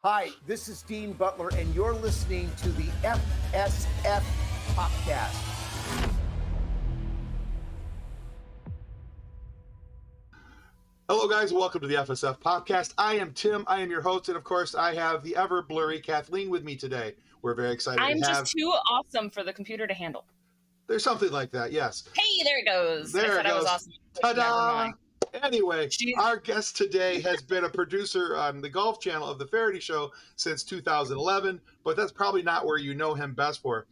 Hi, this is Dean Butler, and you're listening to the FSF Podcast. Hello, guys. Welcome to the FSF Podcast. I am Tim. I am your host, and of course, I have the ever blurry Kathleen with me today. We're very excited I'm to have. just too awesome for the computer to handle. There's something like that, yes. Hey, there it goes. There I said it I was goes. awesome. Ta-da! Never mind. Anyway, our guest today has been a producer on the Golf Channel of The Faraday Show since 2011, but that's probably not where you know him best for.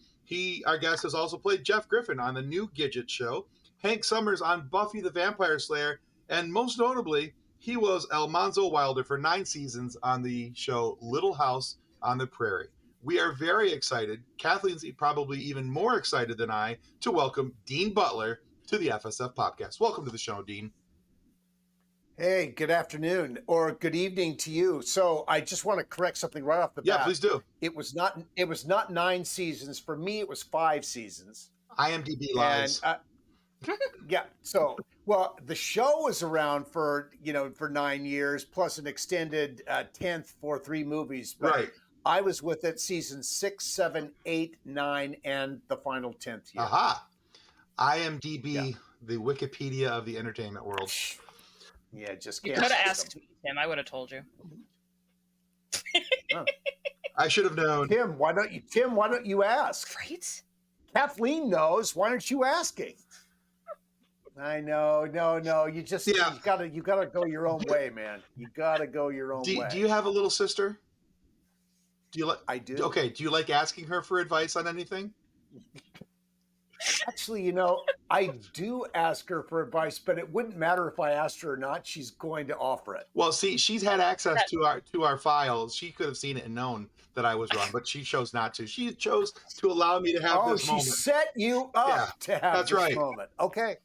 Our guest has also played Jeff Griffin on the New Gidget Show, Hank Summers on Buffy the Vampire Slayer, and most notably, he was Almanzo Wilder for 9 seasons on the show Little House on the Prairie. We are very excited, Kathleen's probably even more excited than I, to welcome Dean Butler to the FSF Podcast. Welcome to the show, Dean. Hey, good afternoon or good evening to you. So I just want to correct something right off the bat. Yeah, please do. It was not 9 seasons. For me, it was 5 seasons. IMDb lies. And, yeah. So, well, the show was around for 9 years plus an extended 10th for 3 movies. But Right. I was with it season 6, 7, 8, 9, and the final 10th year. Aha. IMDb, the Wikipedia of the entertainment world. Yeah, just You can't. could have asked me, Tim. I would have told you. Oh. I should have known. Tim, why don't you ask? Right? Kathleen knows. Why aren't you asking? I know. No. You just you gotta go your own way, man. You gotta go your own way. Do you have a little sister? Do you like? I do. Okay. Do you like asking her for advice on anything? Actually, I do ask her for advice, but it wouldn't matter if I asked her or not. She's going to offer it. Well, see, she's had access to our files. She could have seen it and known that I was wrong, but she chose not to. She chose to allow me to have this moment. She set you up to have this moment. Okay.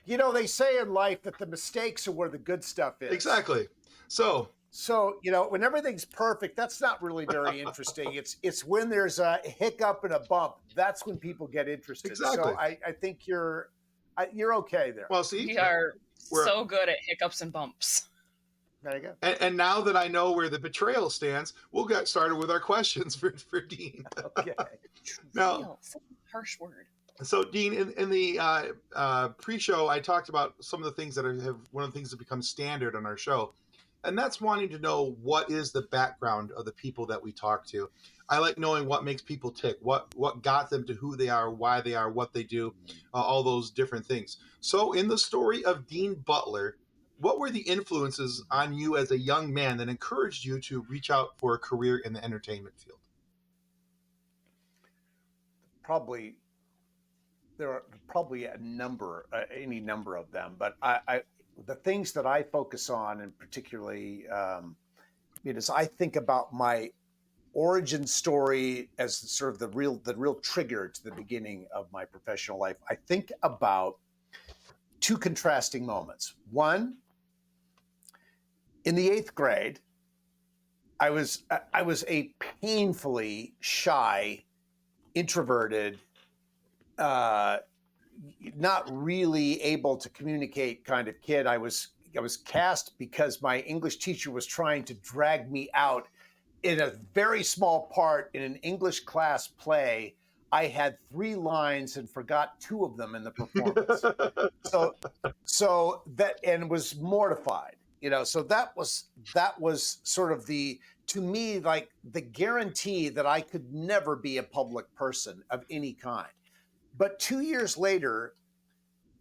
They say in life that the mistakes are where the good stuff is. Exactly. So, when everything's perfect, that's not really very interesting. It's when there's a hiccup and a bump. That's when people get interested. Exactly. So I think you're okay there. Well, see, We are so good at hiccups and bumps. There you go. And now that I know where the betrayal stands, we'll get started with our questions for Dean. Okay. Now, Such a harsh word. So, Dean, in the pre-show, I talked about some of the things that have one of the things that become standard on our show, and that's wanting to know what is the background of the people that we talk to. I like knowing what makes people tick, what got them to who they are, why they are, what they do, all those different things. So, in the story of Dean Butler, what were the influences on you as a young man that encouraged you to reach out for a career in the entertainment field? There are probably any number of them, but the things that I focus on, and particularly, is I think about my origin story as sort of the real trigger to the beginning of my professional life. I think about 2 contrasting moments. One, in the 8th grade, I was a painfully shy, introverted, not really able to communicate kind of kid. I was cast because my English teacher was trying to drag me out in a very small part in an English class play. I had 3 lines and forgot 2 of them in the performance. so that, and was mortified, so that was sort of to me, like the guarantee that I could never be a public person of any kind. But 2 years later,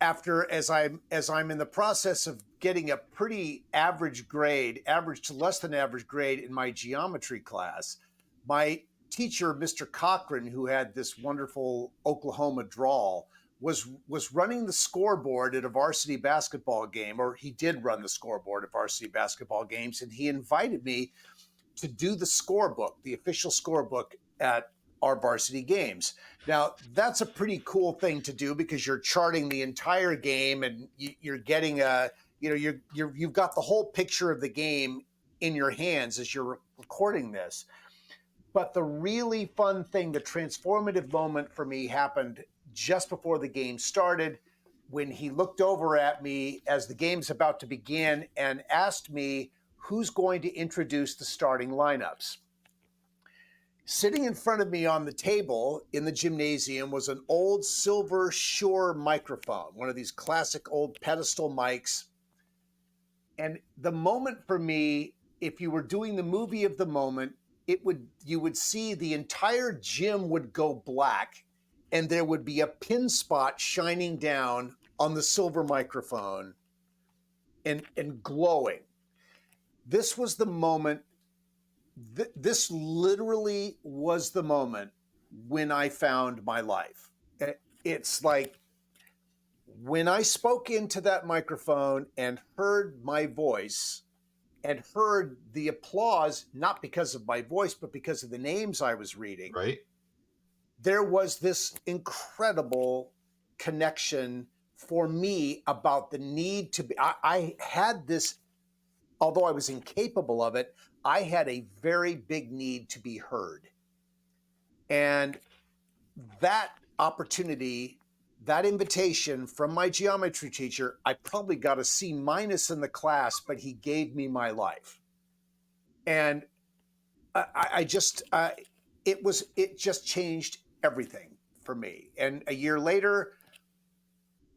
as I'm in the process of getting a pretty average to less than average grade in my geometry class, my teacher, Mr. Cochran, who had this wonderful Oklahoma drawl, was running the scoreboard at a varsity basketball game, or he did run the scoreboard at varsity basketball games, and he invited me to do the scorebook, the official scorebook at our varsity games. Now, that's a pretty cool thing to do because you're charting the entire game and you're getting you've got the whole picture of the game in your hands as you're recording this. But the really fun thing, the transformative moment for me happened just before the game started, when he looked over at me as the game's about to begin and asked me who's going to introduce the starting lineups. Sitting in front of me on the table in the gymnasium was an old silver Shure microphone, one of these classic old pedestal mics. And the moment for me, if you were doing the movie of the moment, you would see the entire gym would go black, and there would be a pin spot shining down on the silver microphone and glowing. This was the moment. This literally was the moment when I found my life. It's like when I spoke into that microphone and heard my voice and heard the applause, not because of my voice, but because of the names I was reading. Right. There was this incredible connection for me about the need to be. I had this, although I was incapable of it, I had a very big need to be heard. And that opportunity, that invitation from my geometry teacher, I probably got a C- in the class, but he gave me my life. And it just changed everything for me. And a year later,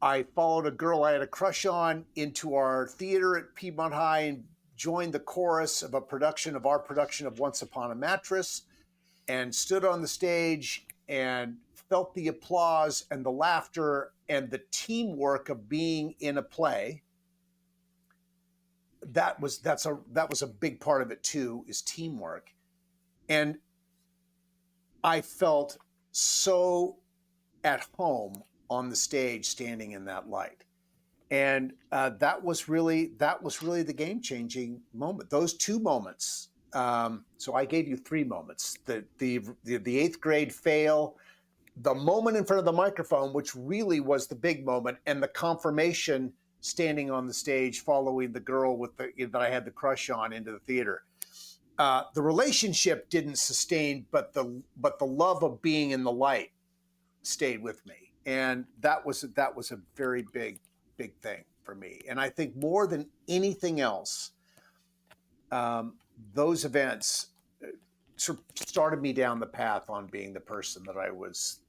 I followed a girl I had a crush on into our theater at Piedmont High and joined the chorus of our production of Once Upon a Mattress, and stood on the stage and felt the applause and the laughter and the teamwork of being in a play. That was a big part of it too, is teamwork. And I felt so at home on the stage standing in that light. And that was really the game-changing moment. Those two moments. So I gave you three moments: the eighth grade fail, the moment in front of the microphone, which really was the big moment, and the confirmation standing on the stage, following the girl that I had the crush on into the theater. The relationship didn't sustain, but the love of being in the light stayed with me, and that was a very big thing for me. And I think more than anything else, those events sort of started me down the path on being the person that I was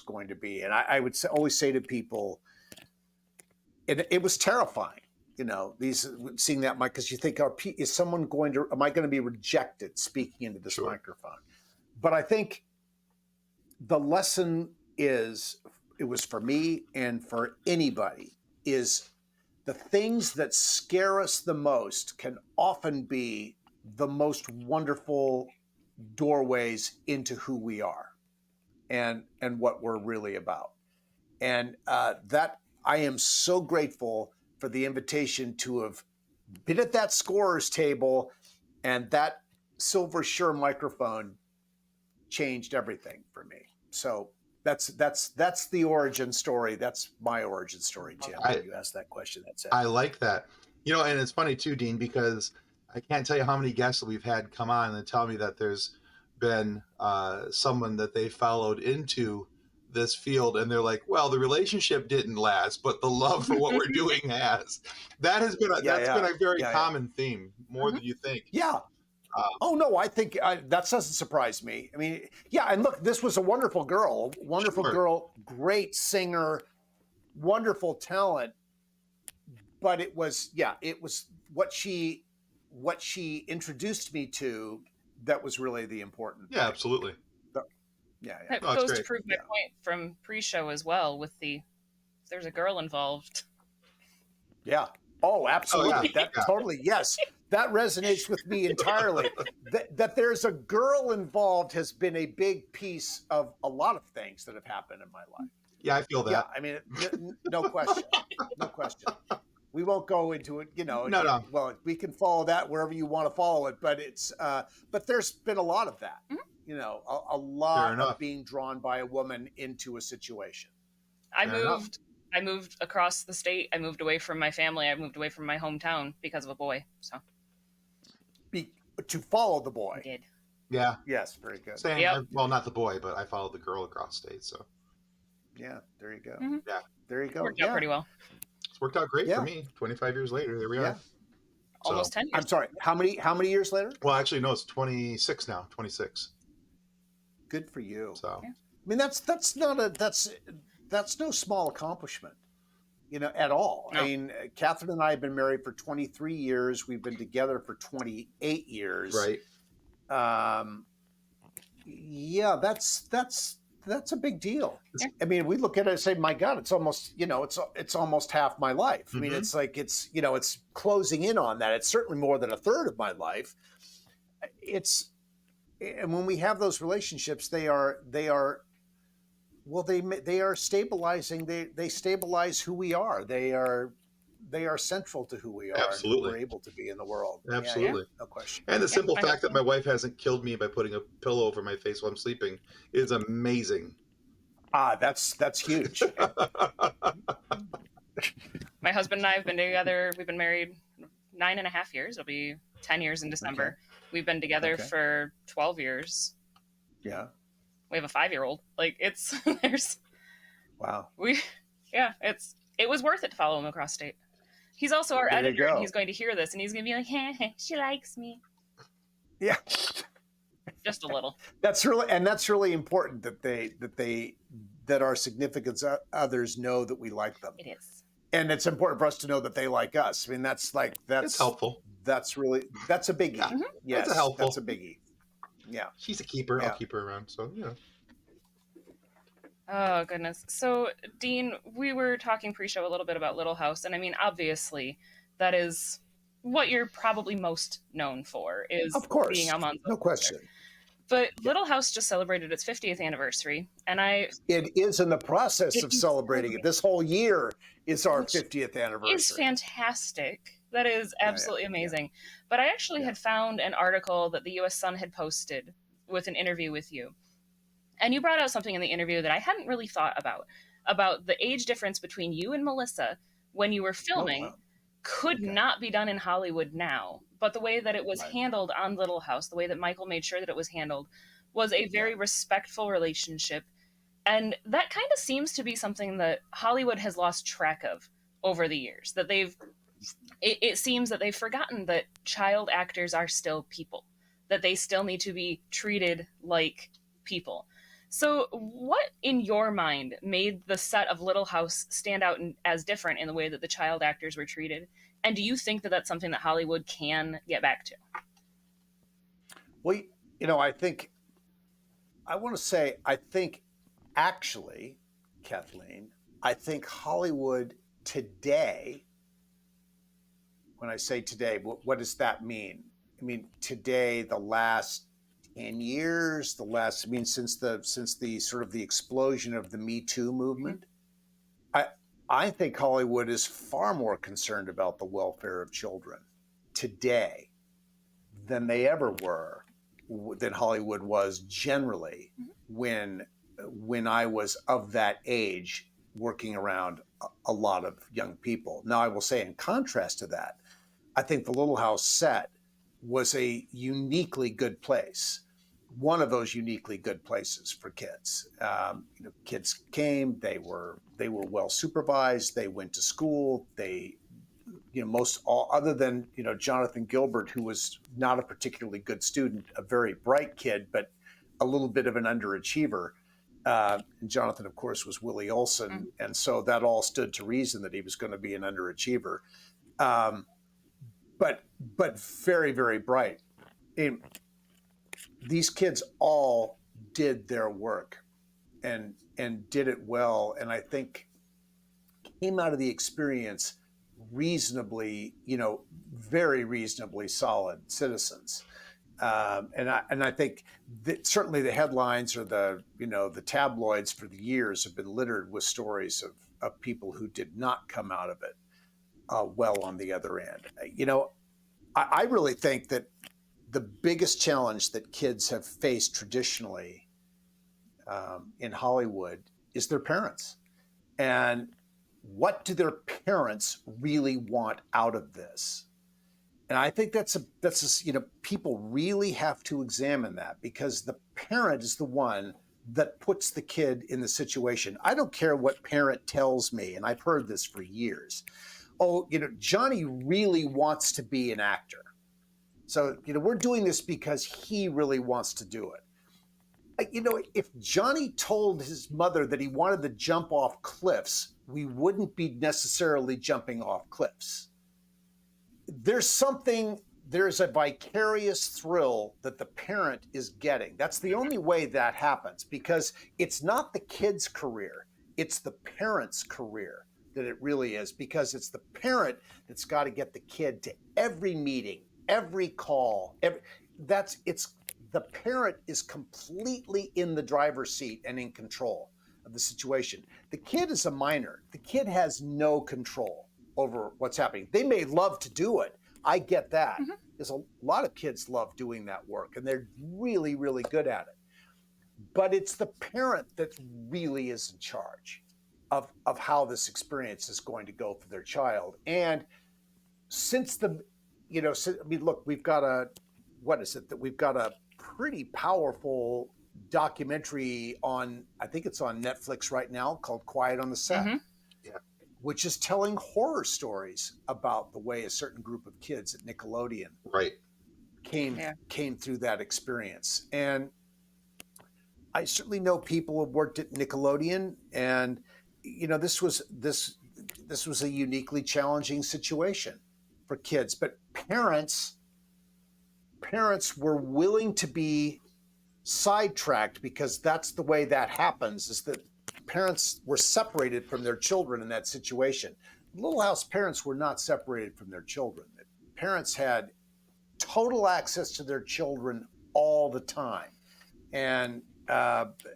going to be. And I would always say to people, it was terrifying, seeing that mic, because you think, am I going to be rejected speaking into this microphone? But I think the lesson it was for me and for anybody, is the things that scare us the most can often be the most wonderful doorways into who we are and what we're really about. And that I am so grateful for the invitation to have been at that scorer's table, and that silver Shure microphone changed everything for me. So that's the origin story. That's my origin story, Jim. You asked that question. That's it. I like that. And it's funny too, Dean, because I can't tell you how many guests we've had come on and tell me that there's been someone that they followed into this field, and they're like, well, the relationship didn't last, but the love for what we're doing has. That has been been a very common theme, more than you think. Yeah. Oh, no, I think that doesn't surprise me. I mean, yeah, and look, this was a wonderful girl, girl, great singer, wonderful talent. But it was what she introduced me to that was really the important thing. Yeah, absolutely. It goes to prove my point from pre-show as well, with there's a girl involved. Yeah. Oh, absolutely. Totally, yes. That resonates with me entirely. that there's a girl involved has been a big piece of a lot of things that have happened in my life. Yeah, I feel that. Yeah, I mean, no question. No question. We won't go into it, No. Well, we can follow that wherever you want to follow it, but but there's been a lot of that. Mm-hmm. A lot of being drawn by a woman into a situation. I moved across the state. I moved away from my family. I moved away from my hometown because of a boy. So to follow the boy. I did. Yeah. Yes, very good. Same. Yep. Well, not the boy, but I followed the girl across state. So. Yeah, there you go. Mm-hmm. Yeah, there you go. Worked out pretty well. It's worked out great for me. 25 years later, there we are. almost 10 years. I'm sorry. How many years later? Well, actually, no, it's 26 now. 26. Good for you. So, Yeah. I mean, that's no small accomplishment, at all. No. I mean, Catherine and I have been married for 23 years. We've been together for 28 years. right. Yeah, that's a big deal. Yeah. I mean, we look at it and say, my God, it's almost, it's almost half my life. I mean, Mhm. it's like, it's closing in on that. It's certainly more than a third of my life. And when we have those relationships, they are stabilizing. They stabilize who we are. They are central to who we are. Absolutely. And who we're able to be in the world. Absolutely. Yeah, no question. And the simple I fact hope that so. my wife hasn't killed me by putting a pillow over my face while I'm sleeping is amazing. That's huge. My husband and I have been together. We've been married 9.5 years. It'll be 10 years in December. Okay. We've been together Okay. for 12 years. Yeah. We have a 5-year-old. Like, it's there's Wow. it was worth it to follow him across state. He's also our There you editor, and go. he's going to hear this, and he's going to be like, "Hey, she likes me." Yeah. Just a little. That's really important that our significant others know that we like them. It is. And it's important for us to know that they like us. I mean, that's It's helpful. That's a biggie. Yeah. Yes, That's helpful. That's a biggie. Yeah. She's a keeper. Yeah. I'll keep her around. So, Oh, goodness. So, Dean, we were talking pre-show a little bit about Little House, and I mean, obviously, that is what you're probably most known for, is Of course. being Almanzo. No question. But Little House just celebrated its 50th anniversary, and It is in the process It of is celebrating it. This whole year is our Which 50th anniversary. is fantastic. That is absolutely yeah. amazing. But I actually Yeah. had found an article that the U.S. Sun had posted with an interview with you. And you brought out something in the interview that I hadn't really thought about the age difference between you and Melissa when you were filming. Oh, wow. Could Okay. not be done in Hollywood now. But the way that it was Right. handled on Little House, the way that Michael made sure that it was handled, was a very respectful relationship. And that kind of seems to be something that Hollywood has lost track of over the years. That it seems that they've forgotten that child actors are still people, that they still need to be treated like people. So what, in your mind, made the set of Little House stand out as different in the way that the child actors were treated? And do you think that that's something that Hollywood can get back to? Well, I think actually, Kathleen, I think Hollywood today, when I say today, what does that mean? I mean, today, the last 10 years, since the sort of the explosion of the Me Too movement, I think Hollywood is far more concerned about the welfare of children today than they ever were, than Hollywood was generally when I was of that age working around a lot of young people. Now, I will say in contrast to that, I think the Little House set was a uniquely good place, one of those uniquely good places for kids. Kids came, they were well supervised, they went to school, other than Jonathan Gilbert, who was not a particularly good student, a very bright kid, but a little bit of an underachiever. And Jonathan, of course, was Willie Olson, and so that all stood to reason that he was going to be an underachiever. But very, very bright. These kids all did their work and did it well, and I think came out of the experience reasonably, very reasonably solid citizens. And I think that certainly the headlines or the tabloids for the years have been littered with stories of people who did not come out of it well on the other end. I really think that the biggest challenge that kids have faced traditionally in Hollywood is their parents. And what do their parents really want out of this? And I think people really have to examine that, because the parent is the one that puts the kid in the situation. I don't care what parent tells me, and I've heard this for years. oh, Johnny really wants to be an actor. So, we're doing this because he really wants to do it. If Johnny told his mother that he wanted to jump off cliffs, we wouldn't be necessarily jumping off cliffs. There's a vicarious thrill that the parent is getting. That's the only way that happens, because it's not the kid's career, it's the parent's career that it really is, because it's the parent that's got to get the kid to every meeting, every call, the parent is completely in the driver's seat and in control of the situation. The kid is a minor. The kid has no control over what's happening. They may love to do it. I get that. Mm-hmm. There's a lot of kids love doing that work, and they're really, really good at it. But it's the parent that really is in charge of how this experience is going to go for their child. And since look, we've got a pretty powerful documentary on, I think it's on Netflix right now, called Quiet on the Set. Mm-hmm. Which is telling horror stories about the way a certain group of kids at Nickelodeon came through that experience. And I certainly know people who have worked at Nickelodeon, and this was a uniquely challenging situation for kids. But parents were willing to be sidetracked, because that's the way that happens, is that parents were separated from their children in that situation. Little House parents were not separated from their children. Parents had total access to their children all the time. And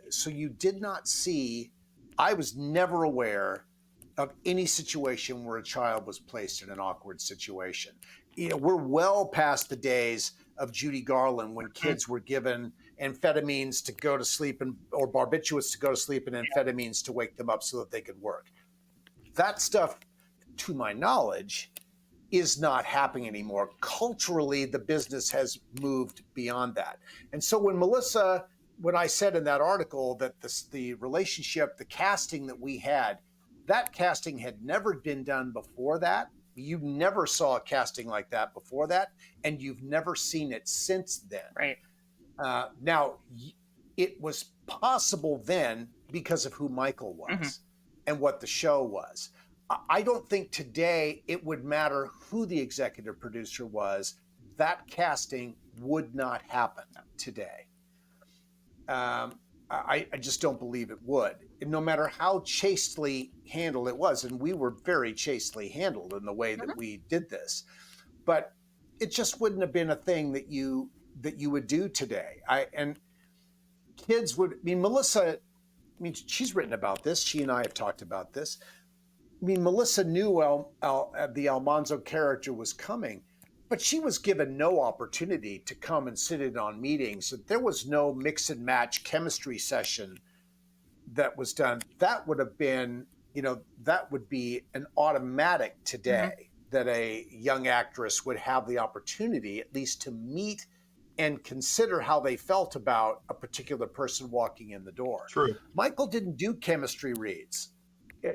so you did not see, I was never aware of any situation where a child was placed in an awkward situation. We're well past the days of Judy Garland, when kids were given amphetamines to go to sleep or barbiturates to go to sleep, and amphetamines to wake them up so that they could work. That stuff, to my knowledge, is not happening anymore. Culturally, the business has moved beyond that. And so when I said in that article that the relationship, the casting that we had, that casting had never been done before that. You never saw a casting like that before that, and you've never seen it since then. Right. Now, it was possible then because of who Michael was and what the show was. I don't think today it would matter who the executive producer was. That casting would not happen today. I just don't believe it would. And no matter how chastely handled it was, and we were very chastely handled in the way that we did this, but it just wouldn't have been a thing that you would do today. Melissa, she's written about this. She and I have talked about this. Melissa knew the Almanzo character was coming, but she was given no opportunity to come and sit in on meetings. There was no mix and match chemistry session that was done. That would have been, that would be an automatic today, that a young actress would have the opportunity at least to meet and consider how they felt about a particular person walking in the door. True. Michael didn't do chemistry reads.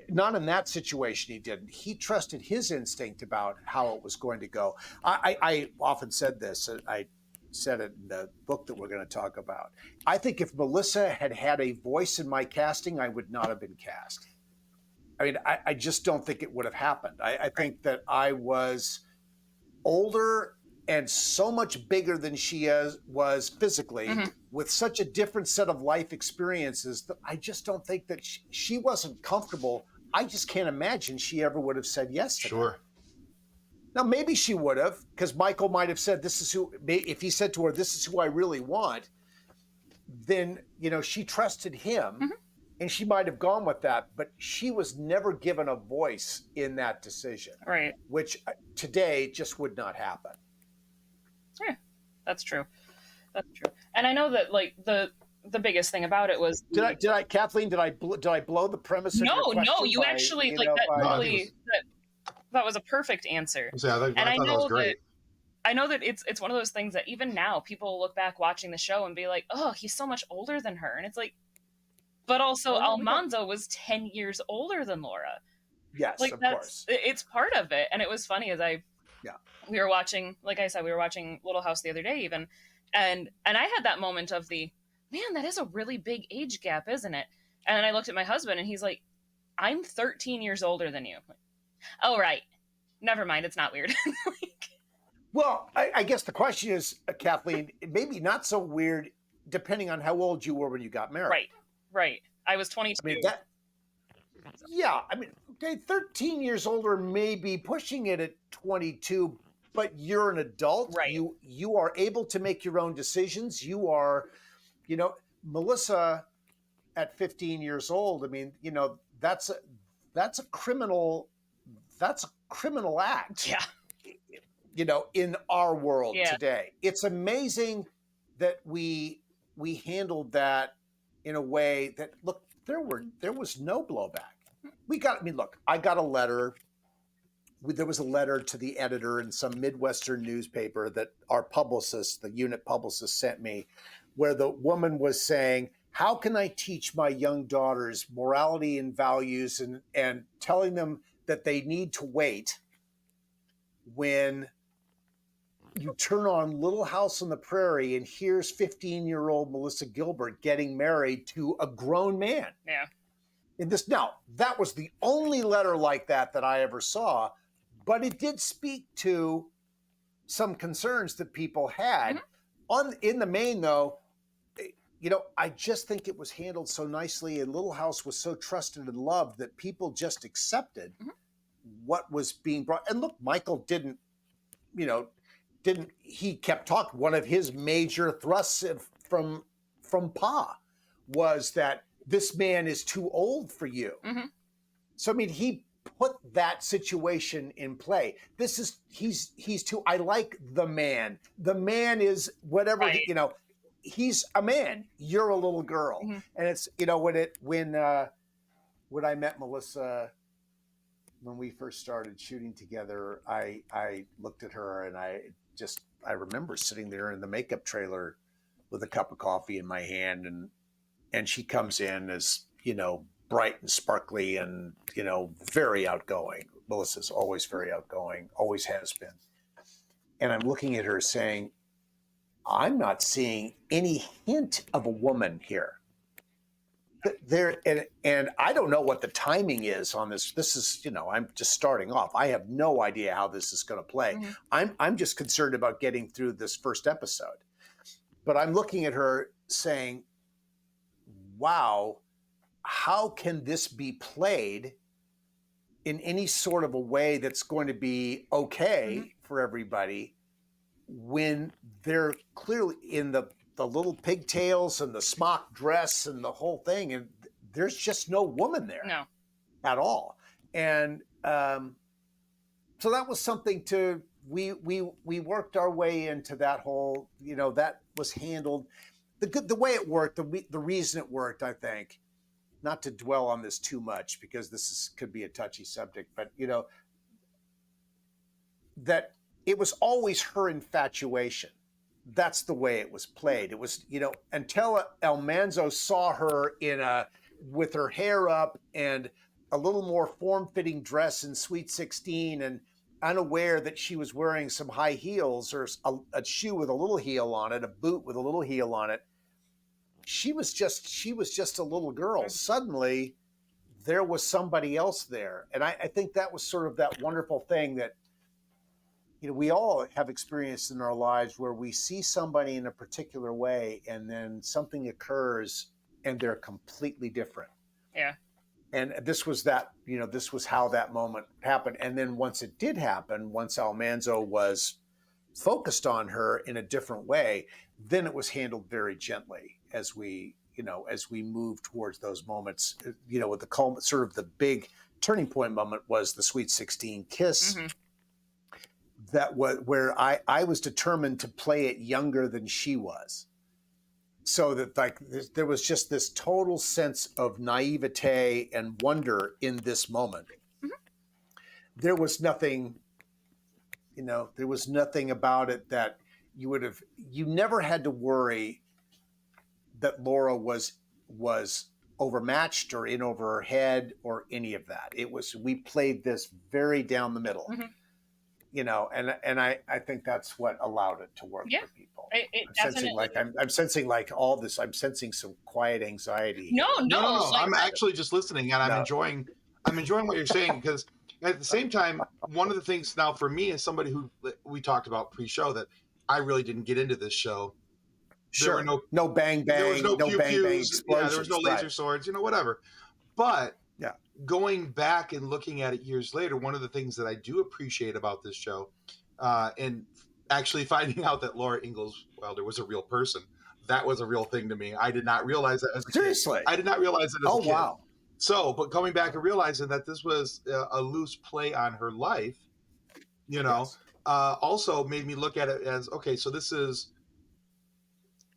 Not in that situation, he didn't. He trusted his instinct about how it was going to go. I often said this. I said it in the book that we're going to talk about. I think if Melissa had had a voice in my casting, I would not have been cast. I just don't think it would have happened. I think that I was older and so much bigger than she was physically, with such a different set of life experiences, that I just don't think that she wasn't comfortable. I just can't imagine she ever would have said yes to Sure. that. Now, maybe she would have, because Michael might have said, if he said to her, this is who I really want, then, she trusted him, and she might have gone with that, but she was never given a voice in that decision. Right. Which today just would not happen. Yeah, that's true. That's true. And I know that the biggest thing about it was Kathleen, did I blow the premise of your question? No, you actually that was a perfect answer. Yeah, I thought that was great. I know that it's one of those things that even now people look back watching the show and be like, oh, he's so much older than her. And it's like, but also Almanzo was 10 years older than Laura. Yes, Like of that's course. it's part of it. And it was funny as Yeah. we were watching, like I said, we were watching Little House the other day even, and I had that moment of the, man, that is a really big age gap, isn't it? And then I looked at my husband and he's like, I'm 13 years older than you. Like, oh, right. Never mind. It's not weird. Like, Well, I guess the question is, Kathleen, maybe not so weird, depending on how old you were when you got married. right. Right. I was 22. I mean, that, yeah, I mean, okay, 13 years older, maybe pushing it at 22, but you're an adult. Right. You are able to make your own decisions. You are, Melissa at 15 years old. I mean, that's a criminal act. Yeah. In our world Yeah. today. It's amazing that we handled that in a way that, look, there was no blowback. I got a letter. There was a letter to the editor in some Midwestern newspaper that our publicist, the unit publicist, sent me, where the woman was saying, how can I teach my young daughters morality and values, and telling them that they need to wait when you turn on Little House on the Prairie and here's 15-year-old Melissa Gilbert getting married to a grown man. Yeah. Now, that was the only letter like that I ever saw, but it did speak to some concerns that people had. In the main, though, I just think it was handled so nicely, and Little House was so trusted and loved that people just accepted what was being brought. And look, Michael didn't he kept talking. One of his major thrusts from Pa was that this man is too old for you. So I mean, he put that situation in play. He's too. I like the man. The man is whatever. Right. He's a man. You're a little girl. And it's when I met Melissa, when we first started shooting together, I looked at her and I remember sitting there in the makeup trailer with a cup of coffee in my hand, and she comes in as, bright and sparkly and, very outgoing. Melissa's always very outgoing, always has been. And I'm looking at her saying, I'm not seeing any hint of a woman here. And I don't know what the timing is on this. This is, I'm just starting off. I have no idea how this is going to play. I'm just concerned about getting through this first episode. But I'm looking at her saying, wow, how can this be played in any sort of a way that's going to be okay for everybody when they're clearly in the little pigtails and the smock dress and the whole thing, and there's just no woman there at all. And so that was something we worked our way into that whole, that was handled the way it worked. The reason it worked, I think, not to dwell on this too much because could be a touchy subject, but that it was always her infatuation. That's the way it was played. It was, until Almanzo saw her with her hair up and a little more form-fitting dress in Sweet 16, and unaware that she was wearing some high heels or a shoe with a little heel on it, a boot with a little heel on it. She was just a little girl. Suddenly, there was somebody else there. And I think that was sort of that wonderful thing that, we all have experienced in our lives where we see somebody in a particular way and then something occurs and they're completely different. Yeah. And this was this was how that moment happened. And then once it did happen, once Almanzo was focused on her in a different way, then it was handled very gently as we moved towards those moments, with the sort of the big turning point moment was the Sweet 16 kiss. That was where I was determined to play it younger than she was. So that there was just this total sense of naivete and wonder in this moment. There was nothing, there was nothing about it that you never had to worry that Laura was overmatched or in over her head or any of that. We played this very down the middle, you know, and I think that's what allowed it to work for people. I'm sensing like all this. I'm sensing some quiet anxiety. No. Like, I'm actually just listening, and I'm enjoying what you're saying, because at the same time, one of the things now for me as somebody who we talked about pre-show that I really didn't get into this show. Sure. There were no bang bang. There was no pew bang bang explosions. Yeah, there was no laser swords. You know, whatever. But going back and looking at it years later, one of the things that I do appreciate about this show, and actually finding out that Laura Ingalls Wilder was a real person, that was a real thing to me. I did not realize that as a Seriously? kid. I did not realize that as a kid. Wow. So, but coming back and realizing that this was a loose play on her life, you know, also made me look at it as, okay, so this is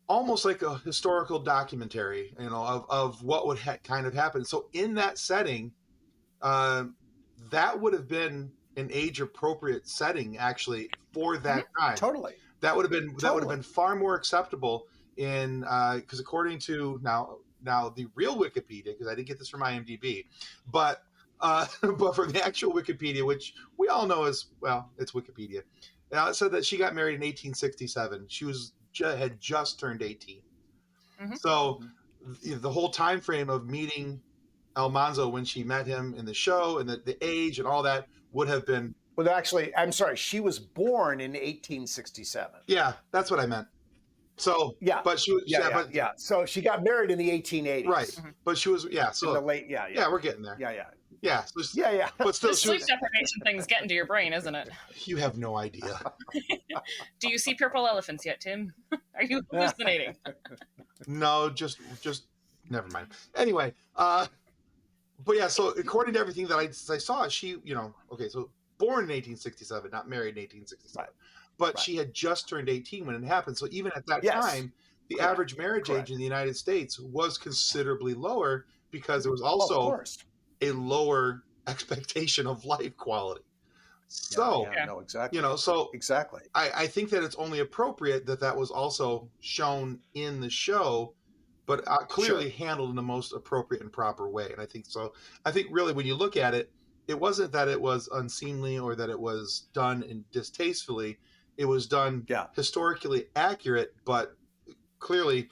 almost like a historical documentary, you know, of what would kind of happen. So in that setting, that would have been an age appropriate setting actually for that time. Totally. That would have been far more acceptable in, because according to now the real Wikipedia, because I didn't get this from IMDb, but from the actual Wikipedia, which we all know is, well, it's Wikipedia. It said that she got married in 1867. She had just turned 18. So the whole time frame of meeting Almanzo when she met him in the show and the age and all that would have been. Well, actually, I'm sorry. She was born in 1867. Yeah, that's what I meant. So but she was So she got married in the 1880s. Right, but she was So in the late we're getting there. Yeah. So, But still, the sleep deprivation thing's getting to your brain, isn't it? You have no idea. Do you see purple elephants yet, Tim? Are you hallucinating? No, just never mind. Anyway, but yeah. So according to everything that I saw, she, you know, okay, so born in 1867, not married in 1867, but she had just turned 18 when it happened. So even at that time, the average marriage age in the United States was considerably lower because there was also a lower expectation of life quality. So, no, exactly. You know, so exactly. I think that it's only appropriate that was also shown in the show, but clearly handled in the most appropriate and proper way. And I think so. I think really when you look at it, it wasn't that it was unseemly or that it was done distastefully. It was done historically accurate, but clearly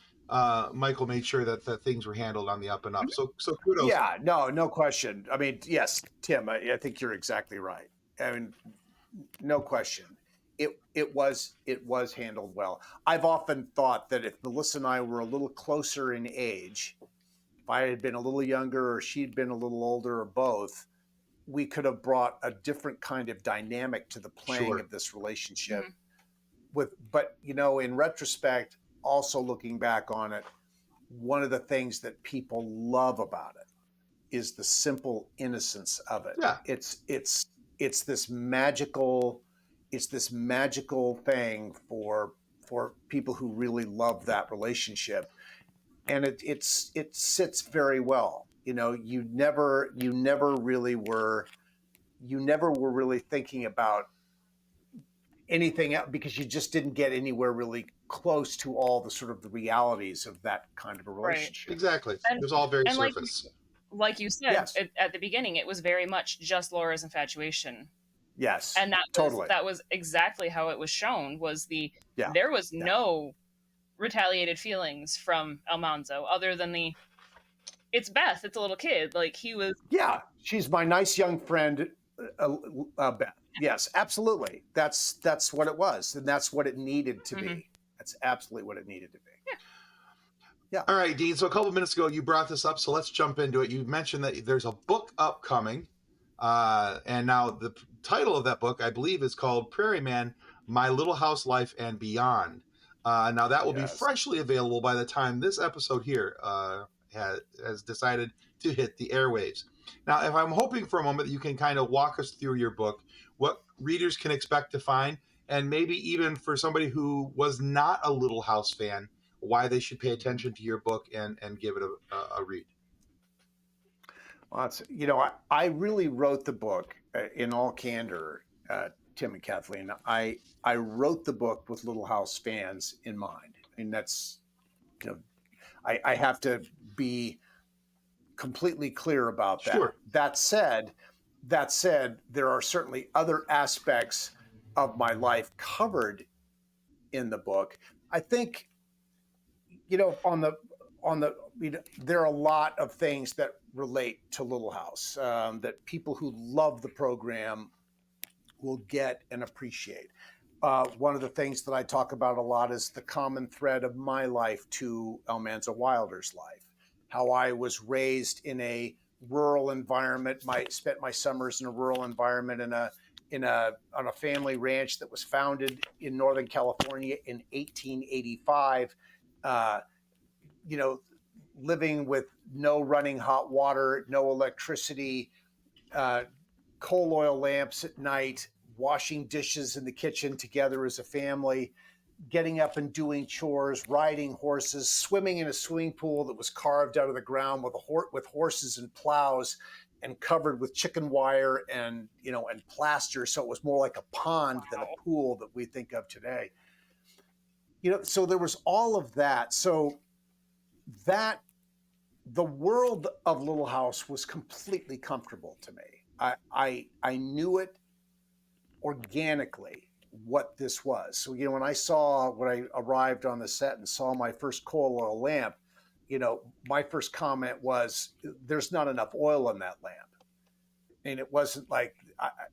Michael made sure that things were handled on the up and up. So kudos. Yeah, no question. I mean, yes, Tim, I think you're exactly right. I mean, no question. It was handled well. I've often thought that if Melissa and I were a little closer in age, if I had been a little younger or she'd been a little older or both, we could have brought a different kind of dynamic to the playing of this relationship. But you know, in retrospect, also looking back on it, one of the things that people love about it is the simple innocence of it. Yeah. It's this magical thing for people who really love that relationship, and it sits very well. You know, you never were really thinking about anything else because you just didn't get anywhere really close to all the sort of the realities of that kind of a relationship. Right. Exactly. It was all very surface. Like you said at the beginning, it was very much just Laura's infatuation. Yes, and that was exactly how it was shown. There was no retaliated feelings from Almanzo other than it's Beth. It's a little kid. Like he was. Yeah, she's my nice young friend, Beth. Yes, absolutely. That's what it was, and that's what it needed to be. That's absolutely what it needed to be. Yeah. All right, Dean. So a couple of minutes ago, you brought this up, so let's jump into it. You mentioned that there's a book upcoming, and now the title of that book, I believe, is called Prairie Man: My Little House Life and Beyond. Now that will be freshly available by the time this episode here has decided to hit the airwaves. Now, if I'm hoping for a moment that you can kind of walk us through your book, what readers can expect to find, and maybe even for somebody who was not a Little House fan, why they should pay attention to your book and give it a read. Well, I really wrote the book in all candor, Tim and Kathleen. I wrote the book with Little House fans in mind. I mean, that's, I have to be completely clear about that. Sure. That said, there are certainly other aspects of my life covered in the book. I think, there are a lot of things that relate to Little House that people who love the program will get and appreciate. One of the things that I talk about a lot is the common thread of my life to Almanza Wilder's life. How I was raised in a rural environment. Spent my summers in a rural environment on a family ranch that was founded in Northern California in 1885. Living with no running hot water, no electricity, coal oil lamps at night, washing dishes in the kitchen together as a family, getting up and doing chores, riding horses, swimming in a swimming pool that was carved out of the ground with horses and plows and covered with chicken wire and plaster, so it was more like a pond than a pool that we think of today. So there was all of that. So that the world of Little House was completely comfortable to me. I knew it organically what this was. So when I arrived on the set and saw my first coal oil lamp, my first comment was, "There's not enough oil in that lamp." And it wasn't like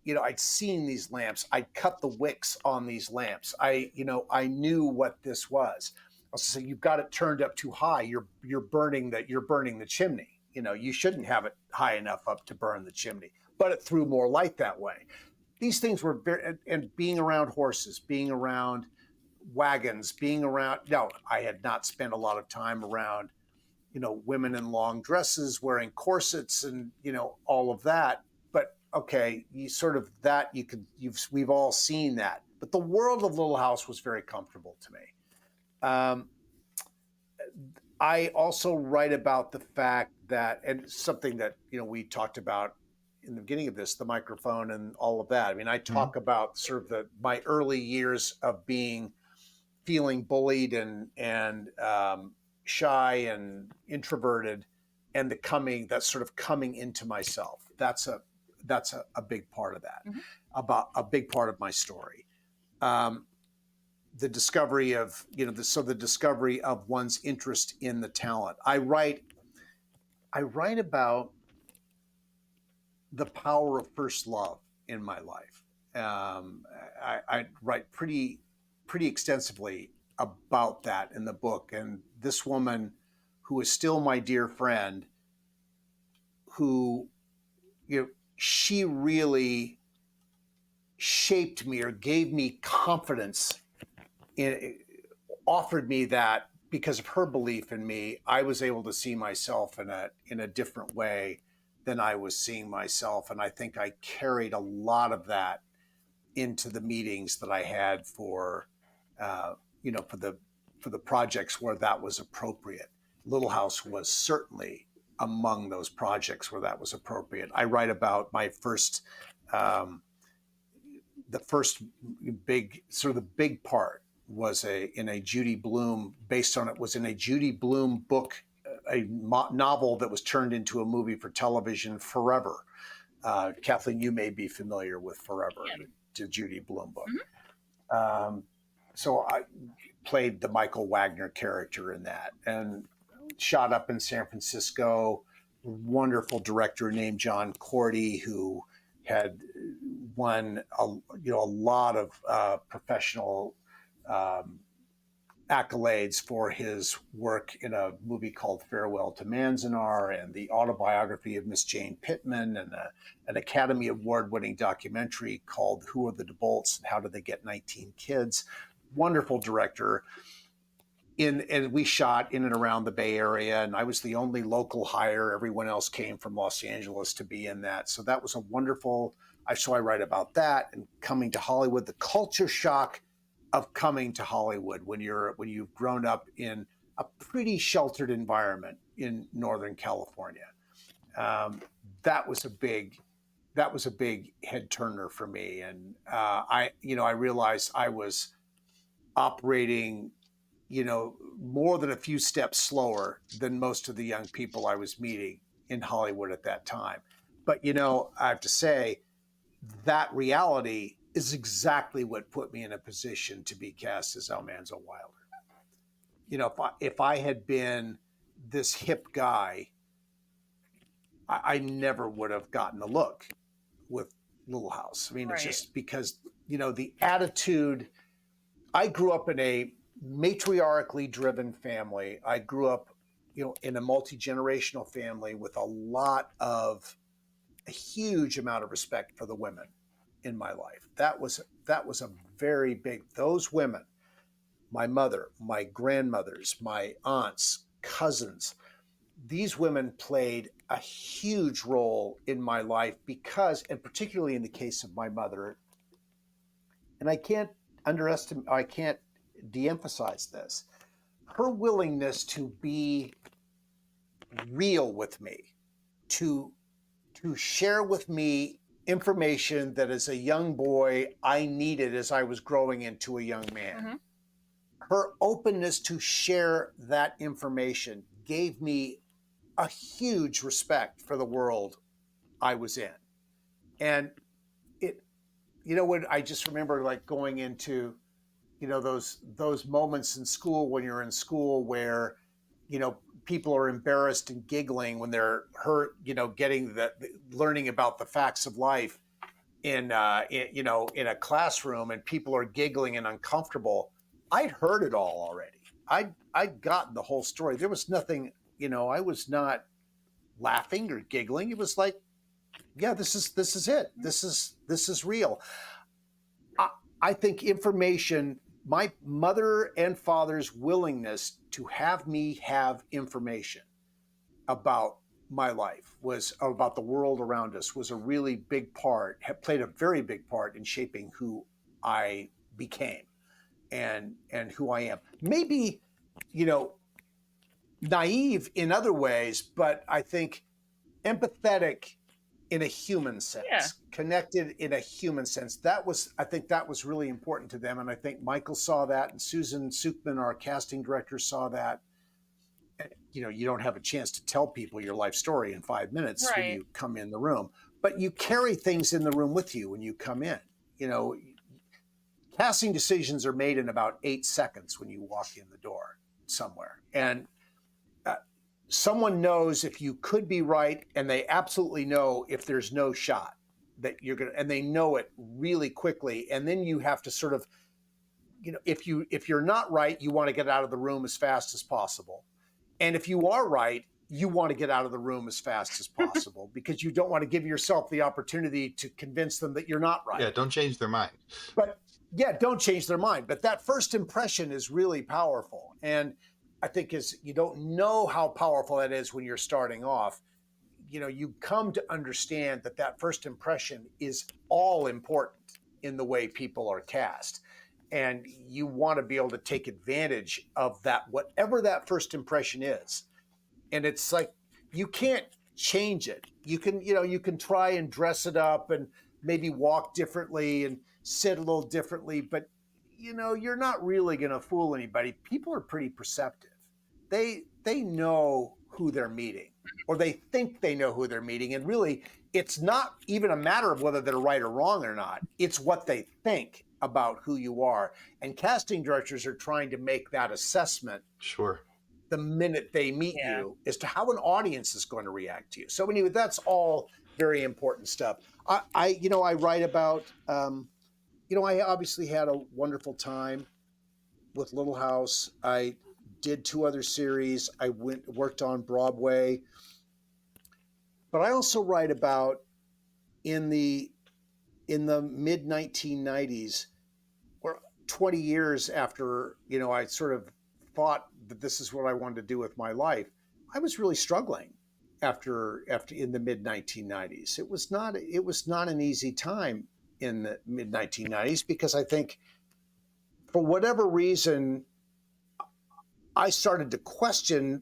I'd seen these lamps. I'd cut the wicks on these lamps. I knew what this was. I was saying, "You've got it turned up too high. You're burning the chimney. You shouldn't have it high enough up to burn the chimney." But it threw more light that way. These things were and being around horses, being around wagons, no, I had not spent a lot of time around, women in long dresses wearing corsets and, all of that. But okay, we've all seen that. But the world of Little House was very comfortable to me. I also write about the fact that, and something that, we talked about in the beginning of this, the microphone and all of that. I mean, I talk about sort of my early years of feeling bullied and shy and introverted, and that sort of coming into myself. That's a big part of that, about a big part of my story. The discovery of, the discovery of one's interest in the talent. I write about the power of first love in my life. I write pretty extensively about that in the book. And this woman, who is still my dear friend, who, she really shaped me or gave me confidence, offered me that because of her belief in me. I was able to see myself in a different way than I was seeing myself. And I think I carried a lot of that into the meetings that I had for the projects where that was appropriate. Little House was certainly among those projects where that was appropriate. I write about my first, the big part was in a Judy Blume book, a novel that was turned into a movie for television, Forever. Kathleen, you may be familiar with Forever, the Judy Blume book. So I played the Michael Wagner character in that, and shot up in San Francisco. Wonderful director named John Cordy, who had won a lot of professional accolades for his work in a movie called Farewell to Manzanar, and the autobiography of Miss Jane Pittman, and an Academy Award-winning documentary called Who Are the DeBolts and How Did They Get 19 Kids? Wonderful director. And we shot in and around the Bay Area, and I was the only local hire. Everyone else came from Los Angeles to be in that. So that was a wonderful, so I write about that and coming to Hollywood, the culture shock of coming to Hollywood when you've grown up in a pretty sheltered environment in Northern California. That was a big head turner for me. And I realized I was operating, more than a few steps slower than most of the young people I was meeting in Hollywood at that time. But, you know, I have to say that reality is exactly what put me in a position to be cast as Almanzo Wilder. You know, if I had been this hip guy, I never would have gotten a look with Little House. I mean, Right. It's just because, you know, the attitude. I grew up in a matriarchally driven family. I grew up, you know, in a multi-generational family with a huge amount of respect for the women in my life. That was a very big, those women, my mother, my grandmothers, my aunts, cousins, these women played a huge role in my life because, and particularly in the case of my mother, and I can't de-emphasize this, her willingness to be real with me, to share with me information that as a young boy I needed as I was growing into a young man. Mm-hmm. Her openness to share that information gave me a huge respect for the world I was in. And it, you know, when I just remember like going into, you know, those moments in school when you're in school where, you know, people are embarrassed and giggling when they're hurt, you know, learning about the facts of life in a classroom, and people are giggling and uncomfortable. I'd heard it all already. I'd gotten the whole story. There was nothing, you know, I was not laughing or giggling. It was like, yeah, this is it. This is real. I think information, my mother and father's willingness to have me have information about my life, was about the world around us, was a really big part, played a very big part in shaping who I became and who I am. Maybe, you know, naive in other ways, but I think empathetic in a human sense, connected in a human sense. I think that was really important to them. And I think Michael saw that, and Susan Sukman, our casting director, saw that. You know, you don't have a chance to tell people your life story in 5 minutes when you come in the room, but you carry things in the room with you when you come in. You know, casting decisions are made in about 8 seconds when you walk in the door somewhere. And someone knows if you could be right, and they absolutely know if there's no shot that you're going to, and they know it really quickly. And then you have to sort of, you know, if you're not right, you want to get out of the room as fast as possible. And if you are right, you want to get out of the room as fast as possible because you don't want to give yourself the opportunity to convince them that you're not right. Yeah, don't change their mind. But yeah, don't change their mind. But that first impression is really powerful. And I think you don't know how powerful that is when you're starting off. You know, you come to understand that first impression is all important in the way people are cast. And you want to be able to take advantage of that, whatever that first impression is. And it's like, you can't change it. You can try and dress it up and maybe walk differently and sit a little differently, but you know, you're not really going to fool anybody. People are pretty perceptive. They know who they're meeting, or they think they know who they're meeting. And really, it's not even a matter of whether they're right or wrong or not. It's what they think about who you are. And casting directors are trying to make that assessment. Sure. The minute they meet you as to how an audience is going to react to you. So anyway, that's all very important stuff. I write about, I obviously had a wonderful time with Little House. I did 2 other series. I worked on Broadway. But I also write about in the mid 1990s, or 20 years after, I sort of thought that this is what I wanted to do with my life, I was really struggling after in the mid 1990s. It was not an easy time in the mid 1990s because I think for whatever reason, I started to question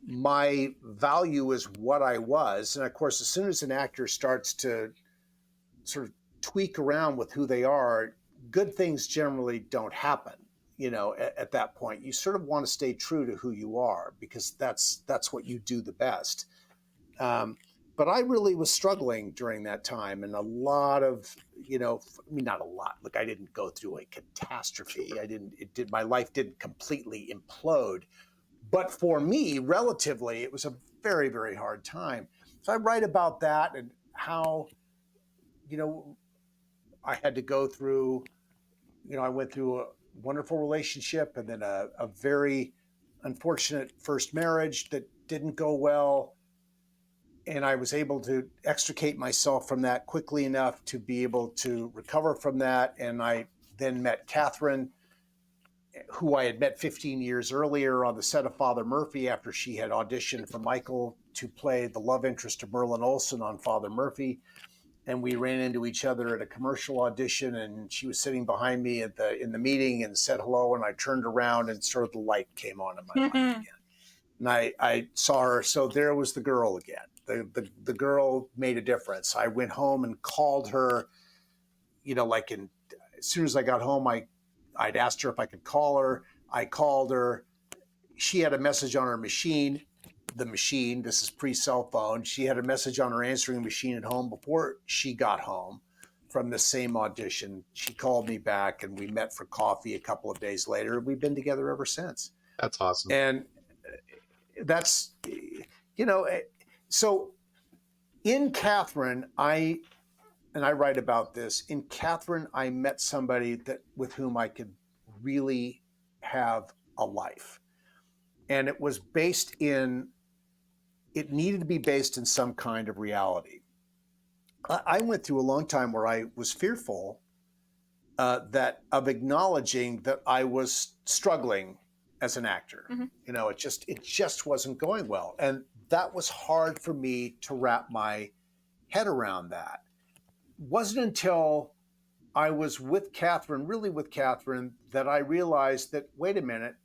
my value as what I was. And of course, as soon as an actor starts to sort of tweak around with who they are, good things generally don't happen. At that point, you sort of want to stay true to who you are because that's what you do the best. But I really was struggling during that time, and a lot of, not a lot. Look, I didn't go through a catastrophe. My life didn't completely implode. But for me, relatively, it was a very, very hard time. So I write about that and how, I had to go through, I went through a wonderful relationship and then a very unfortunate first marriage that didn't go well. And I was able to extricate myself from that quickly enough to be able to recover from that. And I then met Catherine, who I had met 15 years earlier on the set of Father Murphy after she had auditioned for Michael to play the love interest of Merlin Olsen on Father Murphy. And we ran into each other at a commercial audition, and she was sitting behind me in the meeting and said hello. And I turned around and sort of the light came on in my life again. And I saw her. So there was the girl again. The girl made a difference. I went home and called her, as soon as I got home, I'd asked her if I could call her. I called her. She had a message on her machine. This is pre-cell phone. She had a message on her answering machine at home before she got home from the same audition. She called me back and we met for coffee a couple of days later. We've been together ever since. That's awesome. And that's, so in Catherine, I write about this. In Catherine, I met somebody with whom I could really have a life. And it needed to be based in some kind of reality. I went through a long time where I was fearful of acknowledging that I was struggling as an actor. Mm-hmm. It just wasn't going well. And that was hard for me to wrap my head around that. It wasn't until I was with Catherine, that I realized that, wait a minute,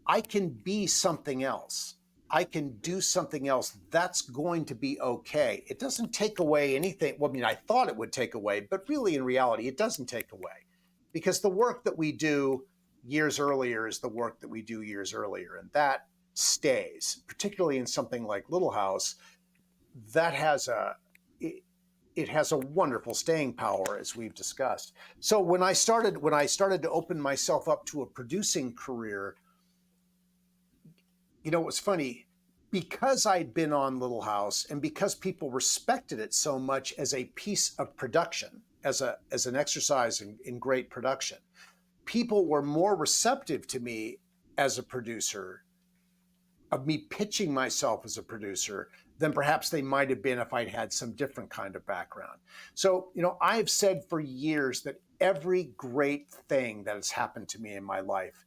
I can be something else. I can do something else. That's going to be okay. It doesn't take away anything. Well, I thought it would take away, but really in reality, it doesn't take away, because the work that we do years earlier is the work that we do years earlier. And that stays, particularly in something like Little House, that has it has a wonderful staying power, as we've discussed. So when I started to open myself up to a producing career, it was funny, because I'd been on Little House and because people respected it so much as a piece of production, as an exercise in great production, people were more receptive to me as a producer, of me pitching myself as a producer, than perhaps they might have been if I'd had some different kind of background. So, I've said for years that every great thing that has happened to me in my life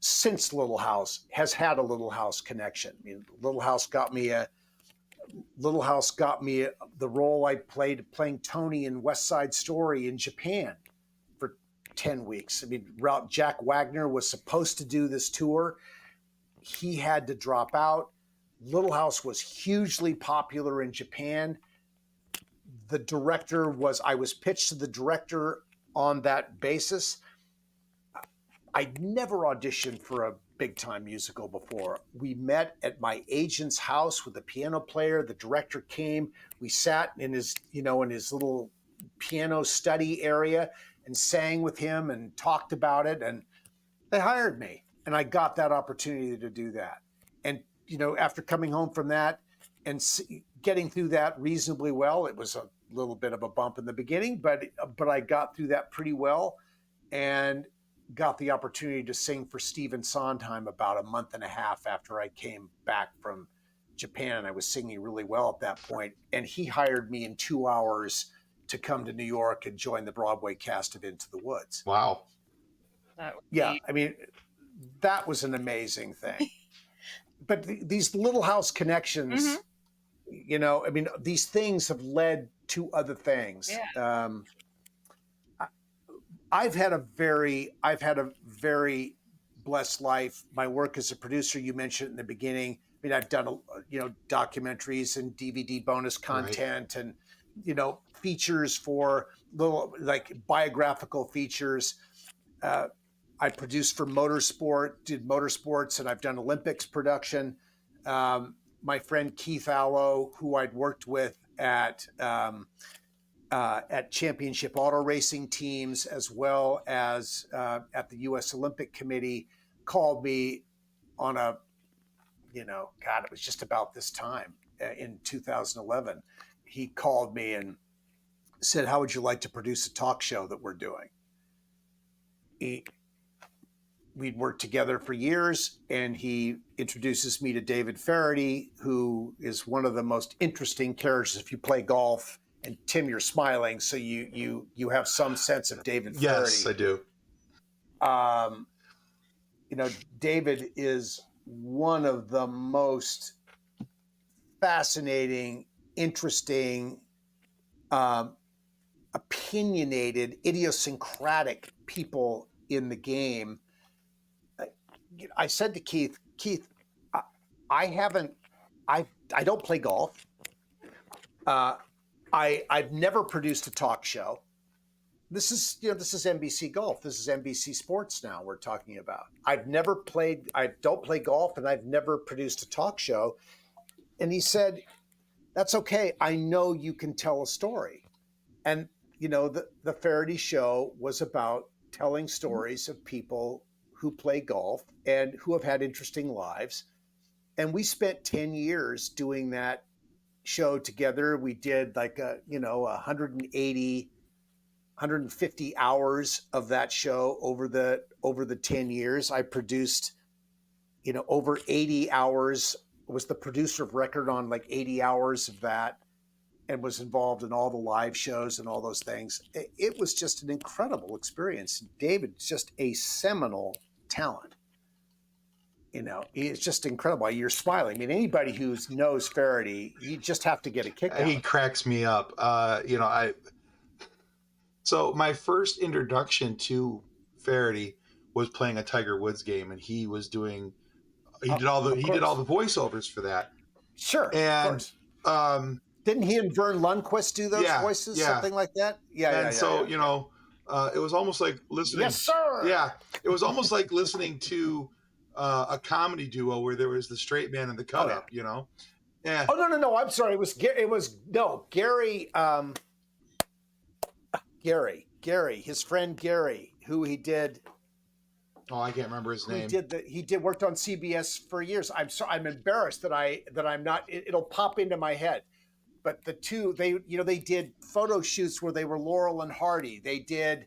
since Little House has had a Little House connection. Little House got me the role I playing Tony in West Side Story in Japan for 10 weeks. Jack Wagner was supposed to do this tour. He had to drop out. Little House was hugely popular in Japan. I was pitched to the director on that basis. I'd never auditioned for a big-time musical before. We met at my agent's house with a piano player. The director came. We sat in his little piano study area and sang with him and talked about it. And they hired me. And I got that opportunity to do that. And, after coming home from that and getting through that reasonably well, it was a little bit of a bump in the beginning, but I got through that pretty well and got the opportunity to sing for Stephen Sondheim about a month and a half after I came back from Japan. I was singing really well at that point. And he hired me in 2 hours to come to New York and join the Broadway cast of Into the Woods. Wow. Yeah, that was an amazing thing. But these Little House connections, Mm-hmm. These things have led to other things. Yeah. I've had a very blessed life. My work as a producer, you mentioned in the beginning. I've done documentaries and DVD bonus content, right, and features for little biographical features. I produced for Motorsport, did motorsports, and I've done Olympics production. my friend Keith Allo, who I'd worked with at championship auto racing teams, as well as at the U.S. Olympic Committee, called me on a, God, it was just about this time in 2011. He called me and said, "How would you like to produce a talk show that we're doing?" We'd worked together for years, and he introduces me to David Faraday, who is one of the most interesting characters if you play golf. And Tim, you're smiling, so you have some sense of David Faraday. Yes, I do. David is one of the most fascinating, interesting, opinionated, idiosyncratic people in the game. I said to Keith, I don't play golf. I've never produced a talk show. This is NBC Golf. This is NBC Sports now we're talking about. I don't play golf, and I've never produced a talk show. And he said, "That's okay. I know you can tell a story." And, the Faraday show was about telling stories of people who play golf and who have had interesting lives. And we spent 10 years doing that show together. We did like 180, 150 hours of that show over the 10 years. I produced, over 80 hours, was the producer of record on like 80 hours of that, and was involved in all the live shows and all those things. It was just an incredible experience. David's just a seminal talent. It's just incredible. You're smiling. I mean, anybody who knows Faraday, you just have to get a kick out. He cracks me up. So my first introduction to Faraday was playing a Tiger Woods game, and he did all the voiceovers for that. Sure. And didn't he and Vern Lundquist do those voices? Yeah. Something like that? It was almost like listening. Yes, sir. Yeah. It was almost like listening to a comedy duo where there was the straight man and the cut up, Yeah. Oh, no. I'm sorry. Gary, his friend Gary, who he did. Oh, I can't remember his name. He worked on CBS for years. I'm embarrassed that I'm not. It'll pop into my head. But the two, they did photo shoots where they were Laurel and Hardy. They did,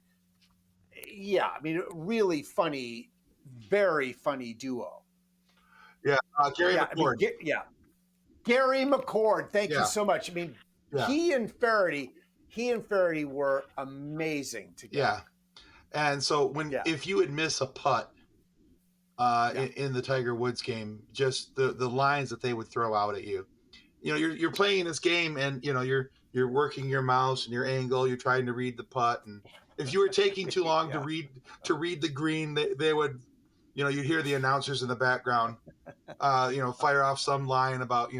really funny, very funny duo. Yeah, Gary McCord. Gary McCord. Thank you so much. I mean, he and Faraday were amazing together. Yeah. And so if you would miss a putt in the Tiger Woods game, just the lines that they would throw out at you. You're playing this game, and you're working your mouse and your angle. You're trying to read the putt, and if you were taking too long to read the green, they would, you'd hear the announcers in the background, fire off some line about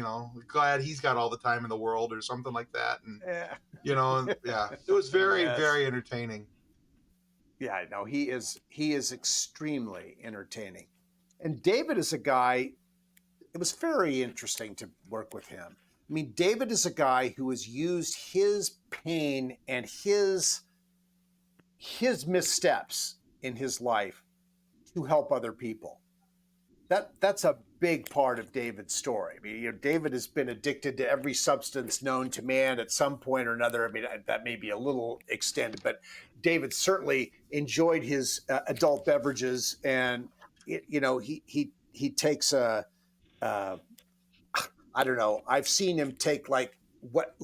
glad he's got all the time in the world or something like that, and it was very very entertaining. Yeah, I know he is extremely entertaining, and David is a guy. It was very interesting to work with him. I mean, David is a guy who has used his pain and his missteps in his life to help other people. That's a big part of David's story. I mean, David has been addicted to every substance known to man at some point or another. I mean, that may be a little extended, but David certainly enjoyed his adult beverages, and he takes a. I don't know. I've seen him take what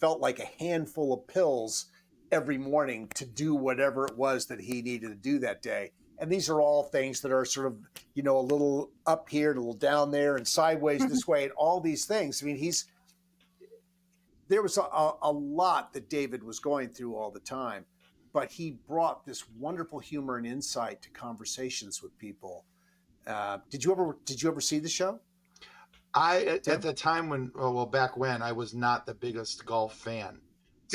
felt like a handful of pills every morning to do whatever it was that he needed to do that day. And these are all things that are sort of, a little up here, and a little down there, and sideways this way, and all these things. I mean, there was a lot that David was going through all the time, but he brought this wonderful humor and insight to conversations with people. Did you ever see the show? At the time back when I was not the biggest golf fan.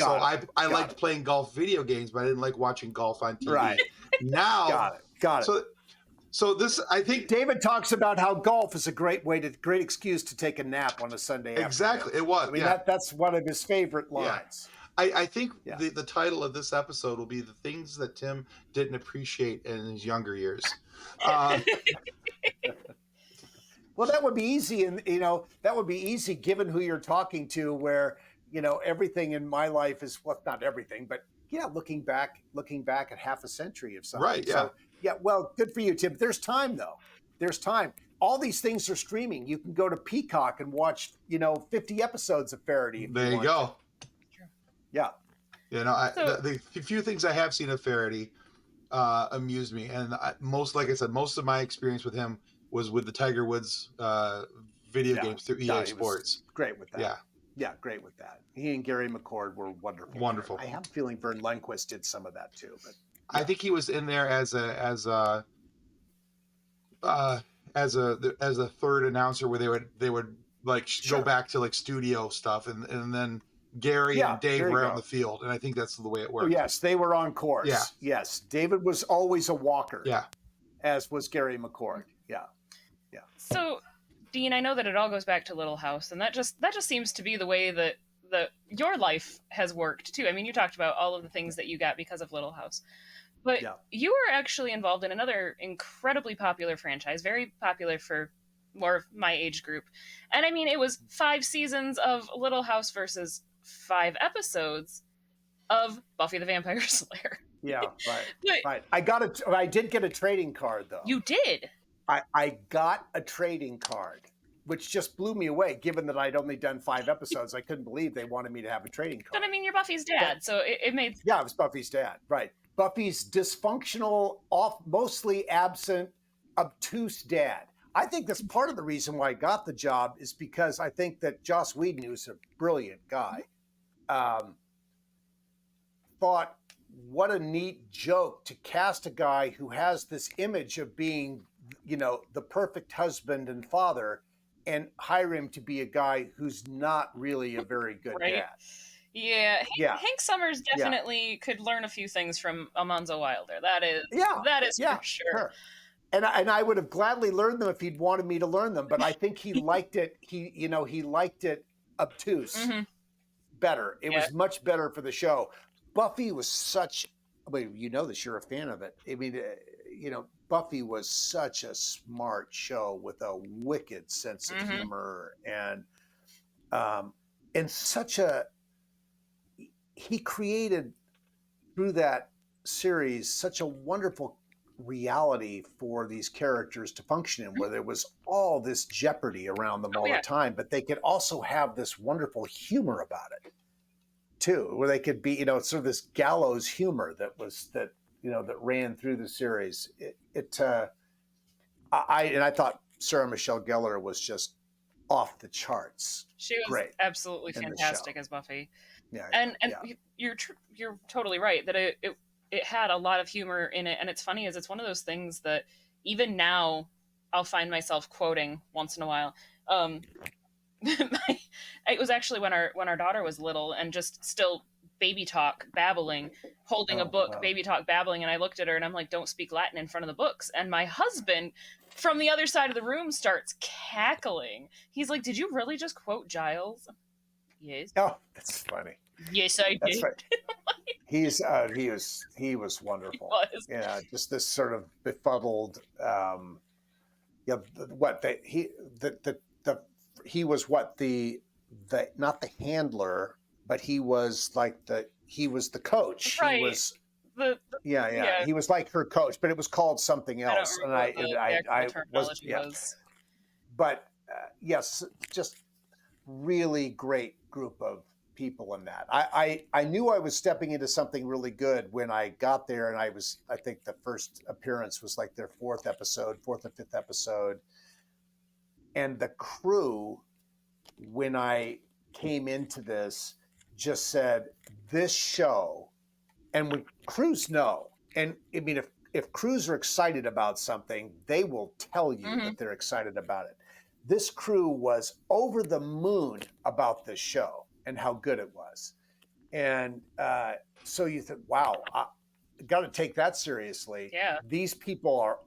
I liked playing golf video games, but I didn't like watching golf on TV. Right. Now, got it. So this, I think, David talks about how golf is a great excuse to take a nap on a Sunday exactly afternoon. it was. I mean, that's one of his favorite lines. I think the title of this episode will be "The Things That Tim Didn't Appreciate in His Younger Years." Well, that would be easy, and that would be easy given who you're talking to. Where everything in my life is, well, not everything, but looking back at half a century of something. Right. Yeah. So, well, good for you, Tim. There's time though. There's time. All these things are streaming. You can go to Peacock and watch 50 episods of Faraday. There you go. Yeah. The few things I have seen of Faraday amused me, and most of my experience with him was with the Tiger Woods video games through EA Sports. Great with that. Yeah. Yeah, great with that. He and Gary McCord were wonderful. Wonderful. I have a feeling Vern Lundquist did some of that too, but I think he was in there as a third announcer, where they would like go back to like studio stuff, and then Gary and Dave were on the field, and I think that's the way it worked. Oh, yes, they were on course. Yeah. Yes, David was always a walker. Yeah. As was Gary McCord. Yeah. Yeah. So, Dean, I know that it all goes back to Little House, and that just seems to be the way that your life has worked too. I mean, you talked about all of the things that you got because of Little House, but you were actually involved in another incredibly popular franchise, very popular for more of my age group. And I mean, it was 5 seasons of Little House versus 5 episodes of Buffy the Vampire Slayer. Yeah, right. Right. I did get a trading card though. You did? I got a trading card, which just blew me away, given that I'd only done 5 episodes. I couldn't believe they wanted me to have a trading card. But I mean, you're Buffy's dad, so it made... Yeah, it was Buffy's dad, right. Buffy's dysfunctional, mostly absent, obtuse dad. I think that's part of the reason why I got the job, is because I think that Joss Whedon, who's a brilliant guy, thought, what a neat joke to cast a guy who has this image of being the perfect husband and father, and hire him to be a guy who's not really a very good dad. Yeah. Hank Summers definitely could learn a few things from Almanzo Wilder. That is for sure. And I would have gladly learned them if he'd wanted me to learn them, but I think he liked it. He liked it obtuse better. It was much better for the show. Buffy was such. I mean, this. You're a fan of it. I mean, Buffy was such a smart show with a wicked sense of humor, and such a. He created through that series such a wonderful reality for these characters to function in, where there was all this jeopardy around them all the time, but they could also have this wonderful humor about it too, where they could be, sort of this gallows humor that ran through the series. I thought Sarah Michelle Gellar was just off the charts. She was great absolutely fantastic as Buffy. Yeah, and you're totally right that it had a lot of humor in it, and it's funny as it's one of those things that even now I'll find myself quoting once in a while. It was actually when our daughter was little and just still baby talk babbling, holding a book, baby talk babbling, and I looked at her and I'm like, don't speak Latin in front of the books. And my husband from the other side of the room starts cackling. He's like, did you really just quote Giles? Yes. Oh, that's funny. Yes, I did. That's right. He was wonderful. He was. Yeah, just this sort of befuddled. He was what the not the handler, but he was like he was the coach. Right. He was yeah. He was like her coach, but it was called something else. I was. But yes, just really great group of people in that. I knew I was stepping into something really good when I got there, and I think the first appearance was like their 4th or 5th episode. And the crew, when I came into this, just said, this show, and when crews know, and I mean, if crews are excited about something, they will tell you that they're excited about it. This crew was over the moon about this show and how good it was. And so you think, wow, got to take that seriously. Yeah. These people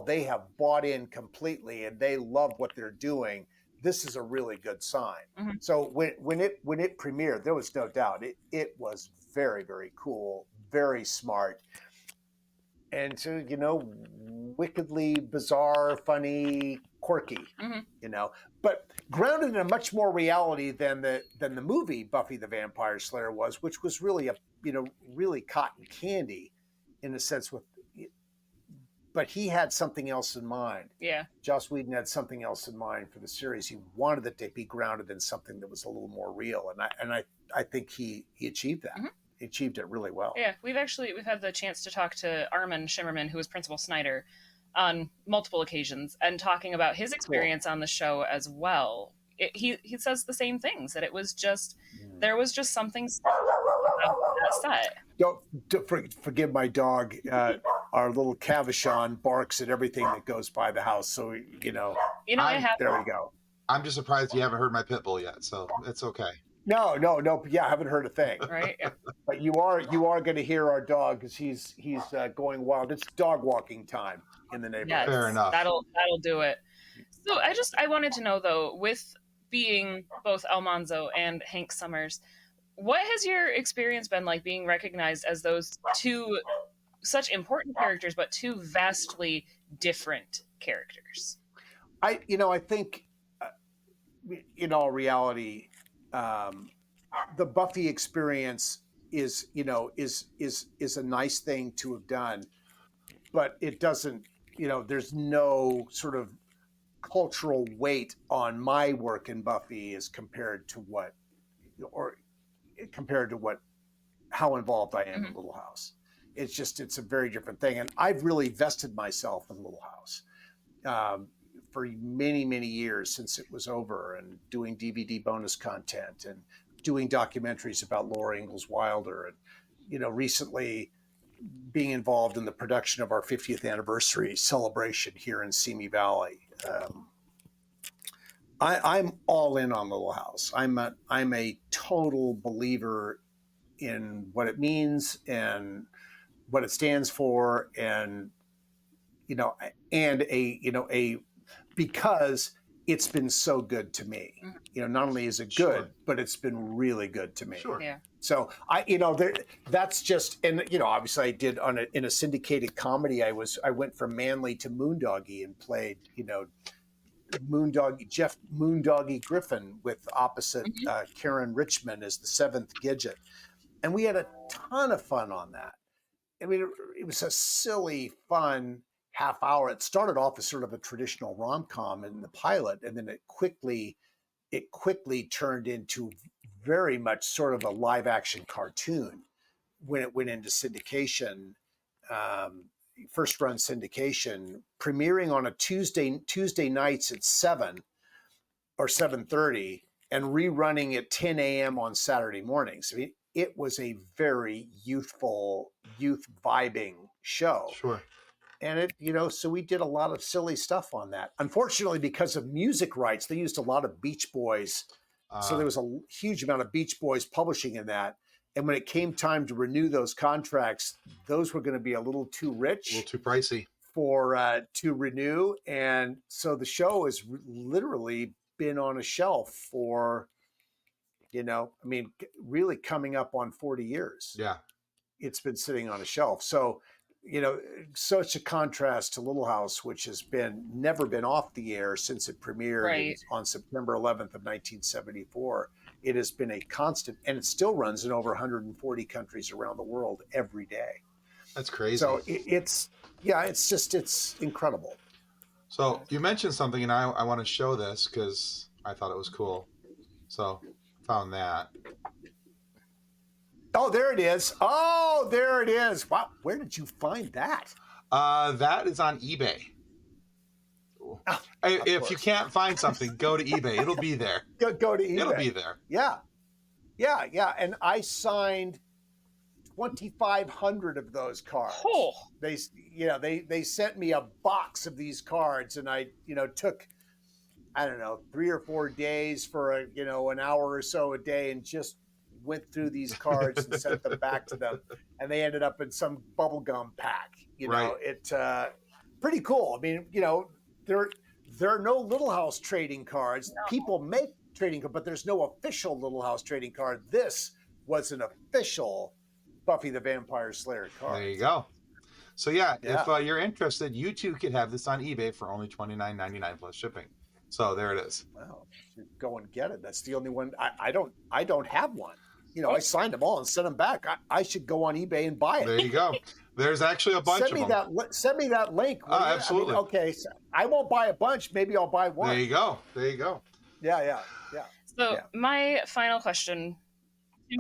they have bought in completely and they love what they're doing. This is a really good sign. Mm-hmm. So when it premiered, there was no doubt it was very, very cool, very smart. And so, wickedly bizarre, funny, quirky, mm-hmm. but grounded in a much more reality than the movie Buffy the Vampire Slayer was, which was really really cotton candy in a sense but he had something else in mind. Yeah. Joss Whedon had something else in mind for the series. He wanted it to be grounded in something that was a little more real. And I think he achieved that. Mm-hmm. He achieved it really well. Yeah, we've had the chance to talk to Armin Shimmerman, who is Principal Snyder, on multiple occasions, and talking about his experience on the show as well. He says the same things, that it was just there was just something about that set. Don't forgive my dog. Our little Cavachon barks at everything that goes by the house. So there we go. I'm just surprised you haven't heard my pit bull yet, so it's okay. No. Yeah, I haven't heard a thing. Right. Yeah. But you are going to hear our dog because he's going wild. It's dog walking time in the neighborhood. Yes, fair enough. That'll do it. So I wanted to know though, with being both Almanzo and Hank Summers, what has your experience been like being recognized as those two such important characters, but two vastly different characters? I think in all reality, the Buffy experience is a nice thing to have done, but it doesn't, there's no sort of cultural weight on my work in Buffy as compared to how involved I am in Little House. It's a very different thing. And I've really vested myself in Little House for many, many years since it was over, and doing DVD bonus content and doing documentaries about Laura Ingalls Wilder, and recently being involved in the production of our 50th anniversary celebration here in Simi Valley. I'm all in on Little House. I'm a total believer in what it means and what it stands for, and because it's been so good to me. Not only is it good, but it's been really good to me. Sure. Yeah. So that's just, and obviously I did in a syndicated comedy. I went from Manly to Moondoggie and played Jeff Moondoggie Griffin with opposite Karen Richmond as the seventh Gidget, and we had a ton of fun on that. I mean, it was a silly, fun half hour. It started off as sort of a traditional rom-com in the pilot, and then it quickly turned into very much sort of a live action cartoon when it went into syndication, first run syndication, premiering on a Tuesday nights at 7 or 7:30 and rerunning at 10 a.m. on Saturday mornings. I mean, it was a very youth vibing show. Sure. And so we did a lot of silly stuff on that. Unfortunately, because of music rights, they used a lot of Beach Boys. So there was a huge amount of Beach Boys publishing in that. And when it came time to renew those contracts, those were going to be a little too rich. A little too pricey. To renew. And so the show has literally been on a shelf for, really coming up on 40 years. Yeah. It's been sitting on a shelf. So, such a contrast to Little House, which has never been off the air since it premiered on September 11th of 1974. It has been a constant, and it still runs in over 140 countries around the world every day. That's crazy. So it's incredible. So you mentioned something, and I want to show this because I thought it was cool. So found that. Oh, there it is. Oh, there it is. Wow. Where did you find that? That is on eBay. If you can't find something, go to eBay. It'll be there. Go to eBay. It'll be there. Yeah. And I signed 2,500 of those cards. Oh. They sent me a box of these cards, and I took, I don't know, 3 or 4 days for an hour or so a day, and just went through these cards and sent them back to them, and they ended up in some bubblegum pack. Right. It pretty cool. I mean, there are no Little House trading cards. No. People make trading cards, but there's no official Little House trading card. This was an official Buffy the Vampire Slayer card. There you go. So yeah. If you're interested, you too could have this on eBay for only $29.99 plus shipping. So there it is. Wow, go and get it. That's the only one. I don't have one. I signed them all and sent them back. I should go on eBay and buy it. There you go. There's actually a bunch of them. Send me that link. Oh, absolutely. Okay, so I won't buy a bunch. Maybe I'll buy one. There you go. Yeah. So my final question.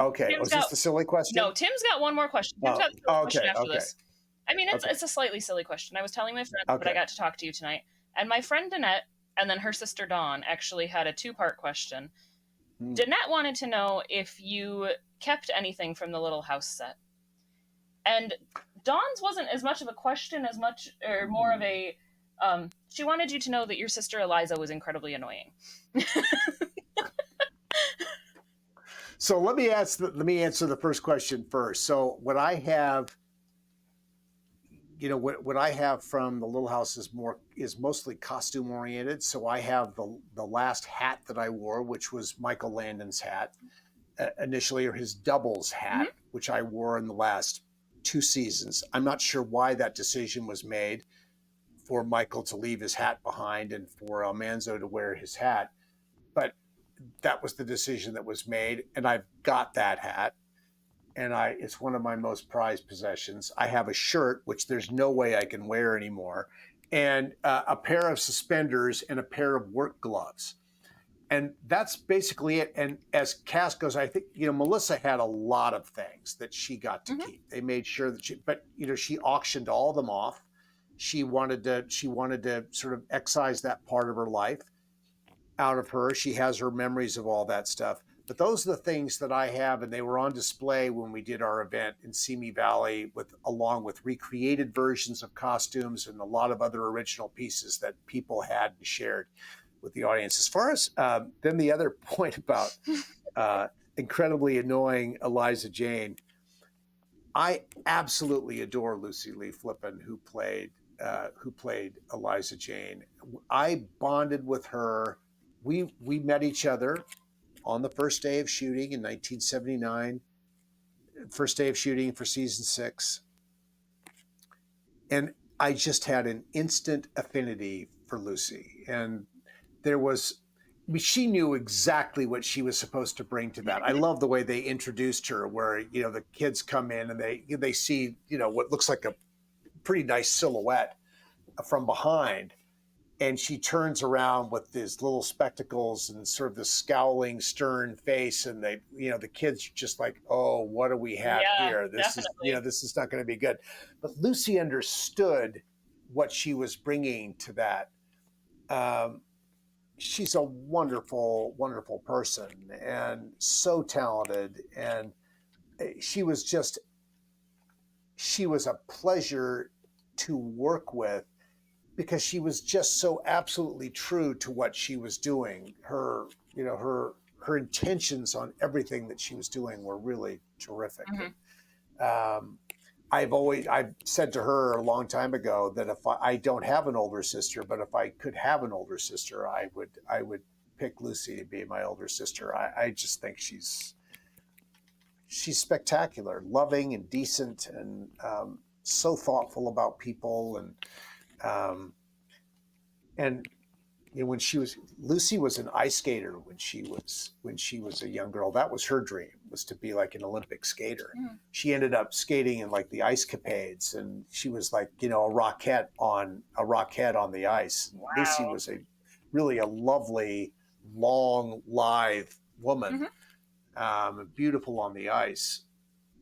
Okay, was this the silly question? No, Tim's got one more question. Tim's got a silly question after this. I mean, it's a slightly silly question. I was telling my friend that I got to talk to you tonight, and my friend Danette and then her sister Dawn actually had a two-part question. Danette wanted to know if you kept anything from the Little House set. And Dawn's wasn't as much of a question as much, or more of a, she wanted you to know that your sister Eliza was incredibly annoying. So let me answer the first question first. So what I have, what I have from the Little House is mostly costume oriented. So I have the last hat that I wore, which was Michael Landon's hat initially, or his doubles hat, which I wore in the last 2 seasons. I'm not sure why that decision was made for Michael to leave his hat behind and for Almanzo to wear his hat, but that was the decision that was made, and I've got that hat, and it's one of my most prized possessions. I have a shirt, which there's no way I can wear anymore, and a pair of suspenders and a pair of work gloves. And that's basically it. And as cast goes, I think, Melissa had a lot of things that she got to keep. They made sure that she auctioned all of them off. She wanted to sort of excise that part of her life out of her. She has her memories of all that stuff. But those are the things that I have, and they were on display when we did our event in Simi Valley, along with recreated versions of costumes and a lot of other original pieces that people had and shared with the audience. As far as then the other point about incredibly annoying Eliza Jane, I absolutely adore Lucy Lee Flippen, who played Eliza Jane. I bonded with her. We met each other on the first day of shooting in 1979, first day of shooting for season 6. And I just had an instant affinity for Lucy. And she knew exactly what she was supposed to bring to that. I love the way they introduced her, where, the kids come in and they see, what looks like a pretty nice silhouette from behind. And she turns around with these little spectacles and sort of the scowling, stern face. And the kids are just like, oh, what do we have here? This is not going to be good. But Lucy understood what she was bringing to that. She's a wonderful, wonderful person and so talented. And she was a pleasure to work with, because she was just so absolutely true to what she was doing. Her intentions on everything that she was doing were really terrific. I've said to her a long time ago that if I don't have an older sister, but if I could have an older sister, I would pick Lucy to be my older sister. I just think she's spectacular, loving and decent, and so thoughtful about people. And when Lucy was an ice skater when she was a young girl. That was her dream, was to be like an Olympic skater. She ended up skating in like the ice capades, and she was like, a rockette on the ice. Wow. Lucy was really a lovely, long, lithe woman, beautiful on the ice.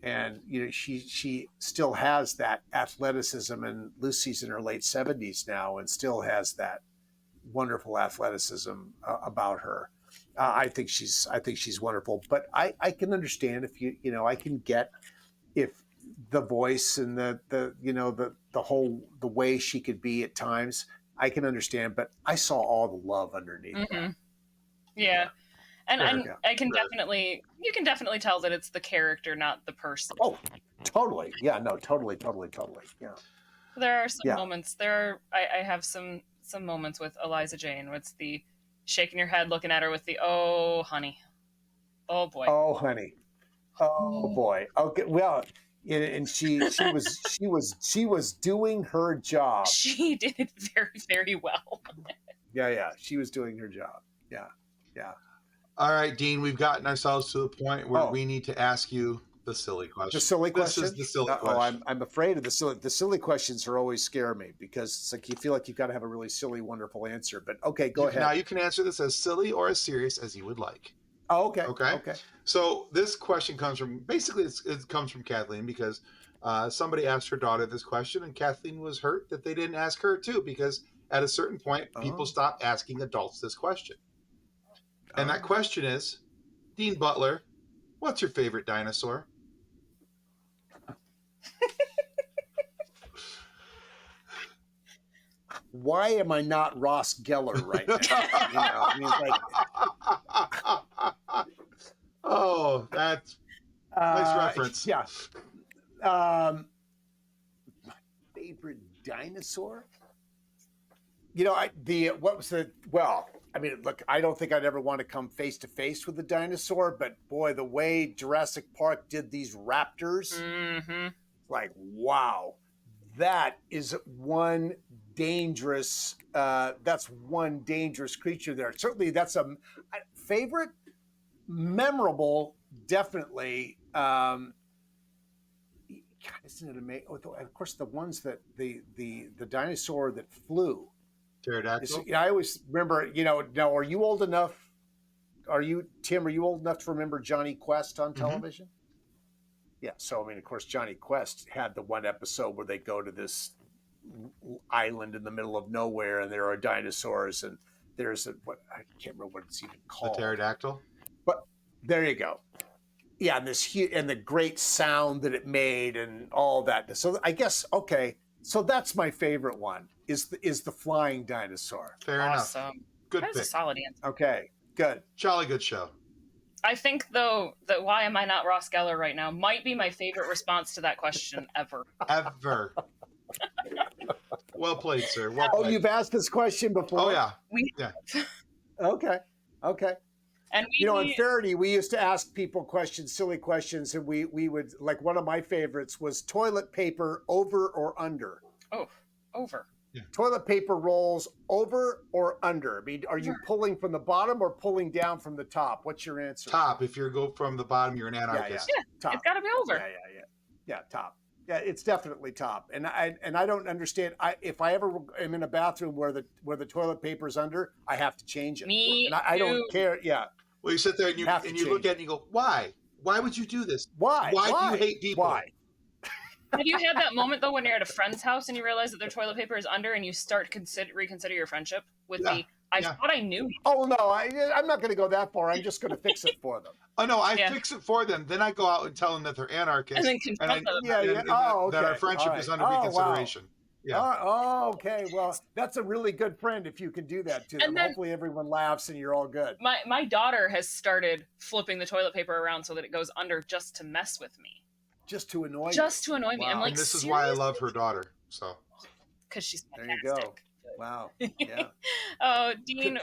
And she still has that athleticism, and Lucy's in her late 70s now and still has that wonderful athleticism about her. I think she's wonderful, but I can understand I can get if the voice and the way she could be at times, I can understand, but I saw all the love underneath that. Yeah. And Yeah. I can definitely, you can definitely tell that it's the character, not the person. Oh, totally. Yeah, no, totally. Yeah. There are some moments. I have some moments with Eliza Jane. It's the shaking your head, looking at her with the oh honey, oh boy, oh honey, oh boy. Okay, well, and she was doing her job. She did it very, very well. Yeah, she was doing her job. Yeah. All right, Dean, we've gotten ourselves to the point where we need to ask you the silly question. The silly question? This is the silly question. I'm afraid of the silly. The silly questions are always scare me because it's like you feel like you've got to have a really silly, wonderful answer. But okay, go ahead. Now you can answer this as silly or as serious as you would like. Oh, okay. Okay. So this question comes from it comes from Kathleen because somebody asked her daughter this question, and Kathleen was hurt that they didn't ask her too, because at a certain point, people stopped asking adults this question. And that question is, Dean Butler, what's your favorite dinosaur? Why am I not Ross Geller right now? Oh, that's nice reference. Yeah. My favorite dinosaur? Look, I don't think I'd ever want to come face to face with a dinosaur, but boy, the way Jurassic Park did these raptors, like, wow, that is one dangerous creature there. Certainly that's a favorite, memorable, definitely. God, isn't it amazing? Of course, the ones that the dinosaur that flew. Pterodactyl? I always remember, now, are you old enough? Tim, are you old enough to remember Johnny Quest on television? Yeah. So, of course, Johnny Quest had the one episode where they go to this island in the middle of nowhere and there are dinosaurs and there's I can't remember what it's even called. The pterodactyl? But there you go. Yeah. And and the great sound that it made and all that. So I guess, okay. So that's my favorite one is the flying dinosaur. Fair enough. Good pick. That's a solid answer. Okay, good. Jolly good show. I think, though, that why am I not Ross Geller right now might be my favorite response to that question ever. Ever. Well played, sir. Well played. Oh, you've asked this question before? Oh, yeah. Yeah. Okay. And in Faraday, we used to ask people questions, silly questions, and we would, like, one of my favorites was toilet paper over or under? Oh, over. Yeah. Toilet paper rolls over or under? Are you pulling from the bottom or pulling down from the top? What's your answer? Top. If you go from the bottom, you're an anarchist. Yeah, top. It's got to be over. Yeah, top. Yeah, it's definitely top. And I don't understand. If I ever am in a bathroom where the toilet paper's under, I have to change it. Me and I don't care. Yeah. Well, you sit there and you look at it and you go, why? Why would you do this? Why? Why do you hate people? Why? Have you had that moment, though, when you're at a friend's house and you realize that their toilet paper is under and you start reconsider your friendship with I thought I knew you. Oh, no, I'm not going to go that far. I'm just going to fix it for them. Oh, no, I fix it for them. Then I go out and tell them that they're anarchists. And then confront them. That our friendship is under reconsideration. Wow. Yeah. Okay. Well, that's a really good friend if you can do that to them. Then, hopefully everyone laughs and you're all good. My daughter has started flipping the toilet paper around so that it goes under just to mess with me. Just to annoy me. I'm like, and this is why I love her daughter. So. Because she's fantastic. There you go. Wow. Yeah. Oh, Dean,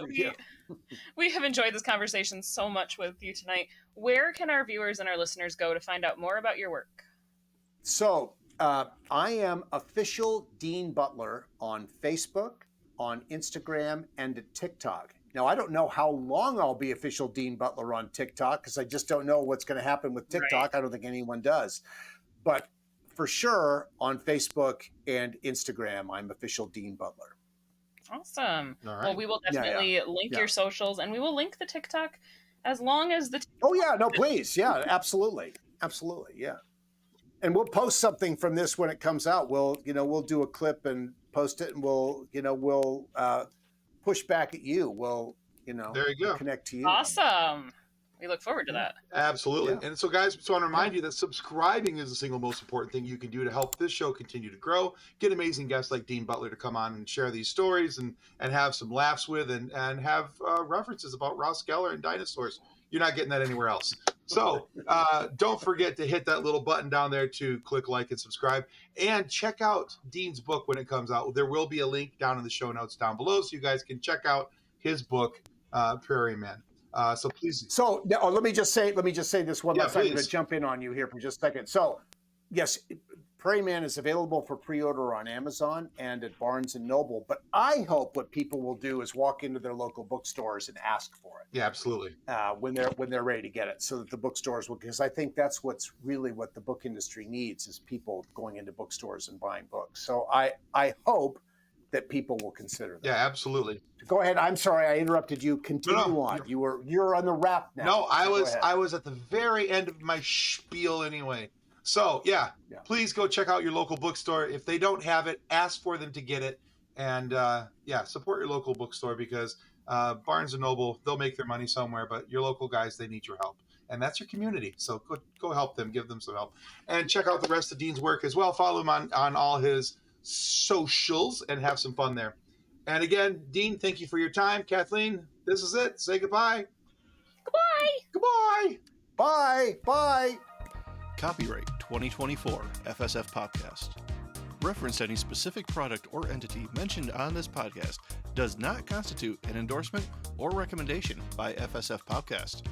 we have enjoyed this conversation so much with you tonight. Where can our viewers and our listeners go to find out more about your work? So, I am official Dean Butler on Facebook, on Instagram, and TikTok. Now, I don't know how long I'll be official Dean Butler on TikTok because I just don't know what's going to happen with TikTok. Right. I don't think anyone does. But for sure, on Facebook and Instagram, I'm official Dean Butler. Awesome. All right. Well, we will definitely link your socials, and we will link the TikTok as long as the... Oh, yeah. No, please. Yeah, absolutely. Absolutely. Yeah. And we'll post something from this when it comes out. We'll do a clip and post it, and we'll push back at you. We'll, there you go. Connect to you. Awesome. We look forward to that. Absolutely. Yeah. And so, guys, just want to remind you that subscribing is the single most important thing you can do to help this show continue to grow. Get amazing guests like Dean Butler to come on and share these stories and have some laughs with and have references about Ross Geller and dinosaurs. You're not getting that anywhere else. So don't forget to hit that little button down there to click like and subscribe. And check out Dean's book when it comes out. There will be a link down in the show notes down below so you guys can check out his book, Prairie Man. So please. So let me just say this one last time. I'm going to Please. jump in on you here for just a second. So, yes, Prairie Man is available for pre-order on Amazon and at Barnes and Noble. But I hope what people will do is walk into their local bookstores and ask for it. Yeah, absolutely. When they're ready to get it, so that the bookstores will. Because I think that's what the book industry needs is people going into bookstores and buying books. So I hope that people will consider that. Yeah, absolutely. Go ahead. I'm sorry I interrupted you. Continue on. You're on the wrap now. No, I was at the very end of my spiel anyway. So yeah, please go check out your local bookstore. If they don't have it, ask for them to get it, and support your local bookstore because Barnes and Noble, they'll make their money somewhere, but your local guys, they need your help, and that's your community. So go help them, give them some help, and check out the rest of Dean's work as well. Follow him on all his socials and have some fun there. And again, Dean, thank you for your time. Kathleen, this is it. Say goodbye. Goodbye. Goodbye. Bye. Copyright 2024 FSF Podcast. Reference to any specific product or entity mentioned on this podcast does not constitute an endorsement or recommendation by FSF Podcast.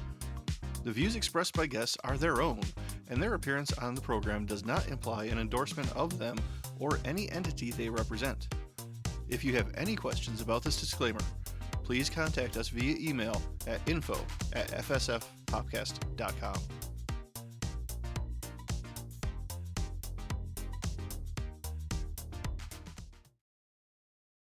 The views expressed by guests are their own, and their appearance on the program does not imply an endorsement of them or any entity they represent. If you have any questions about this disclaimer, please contact us via email at info@fsfpodcast.com.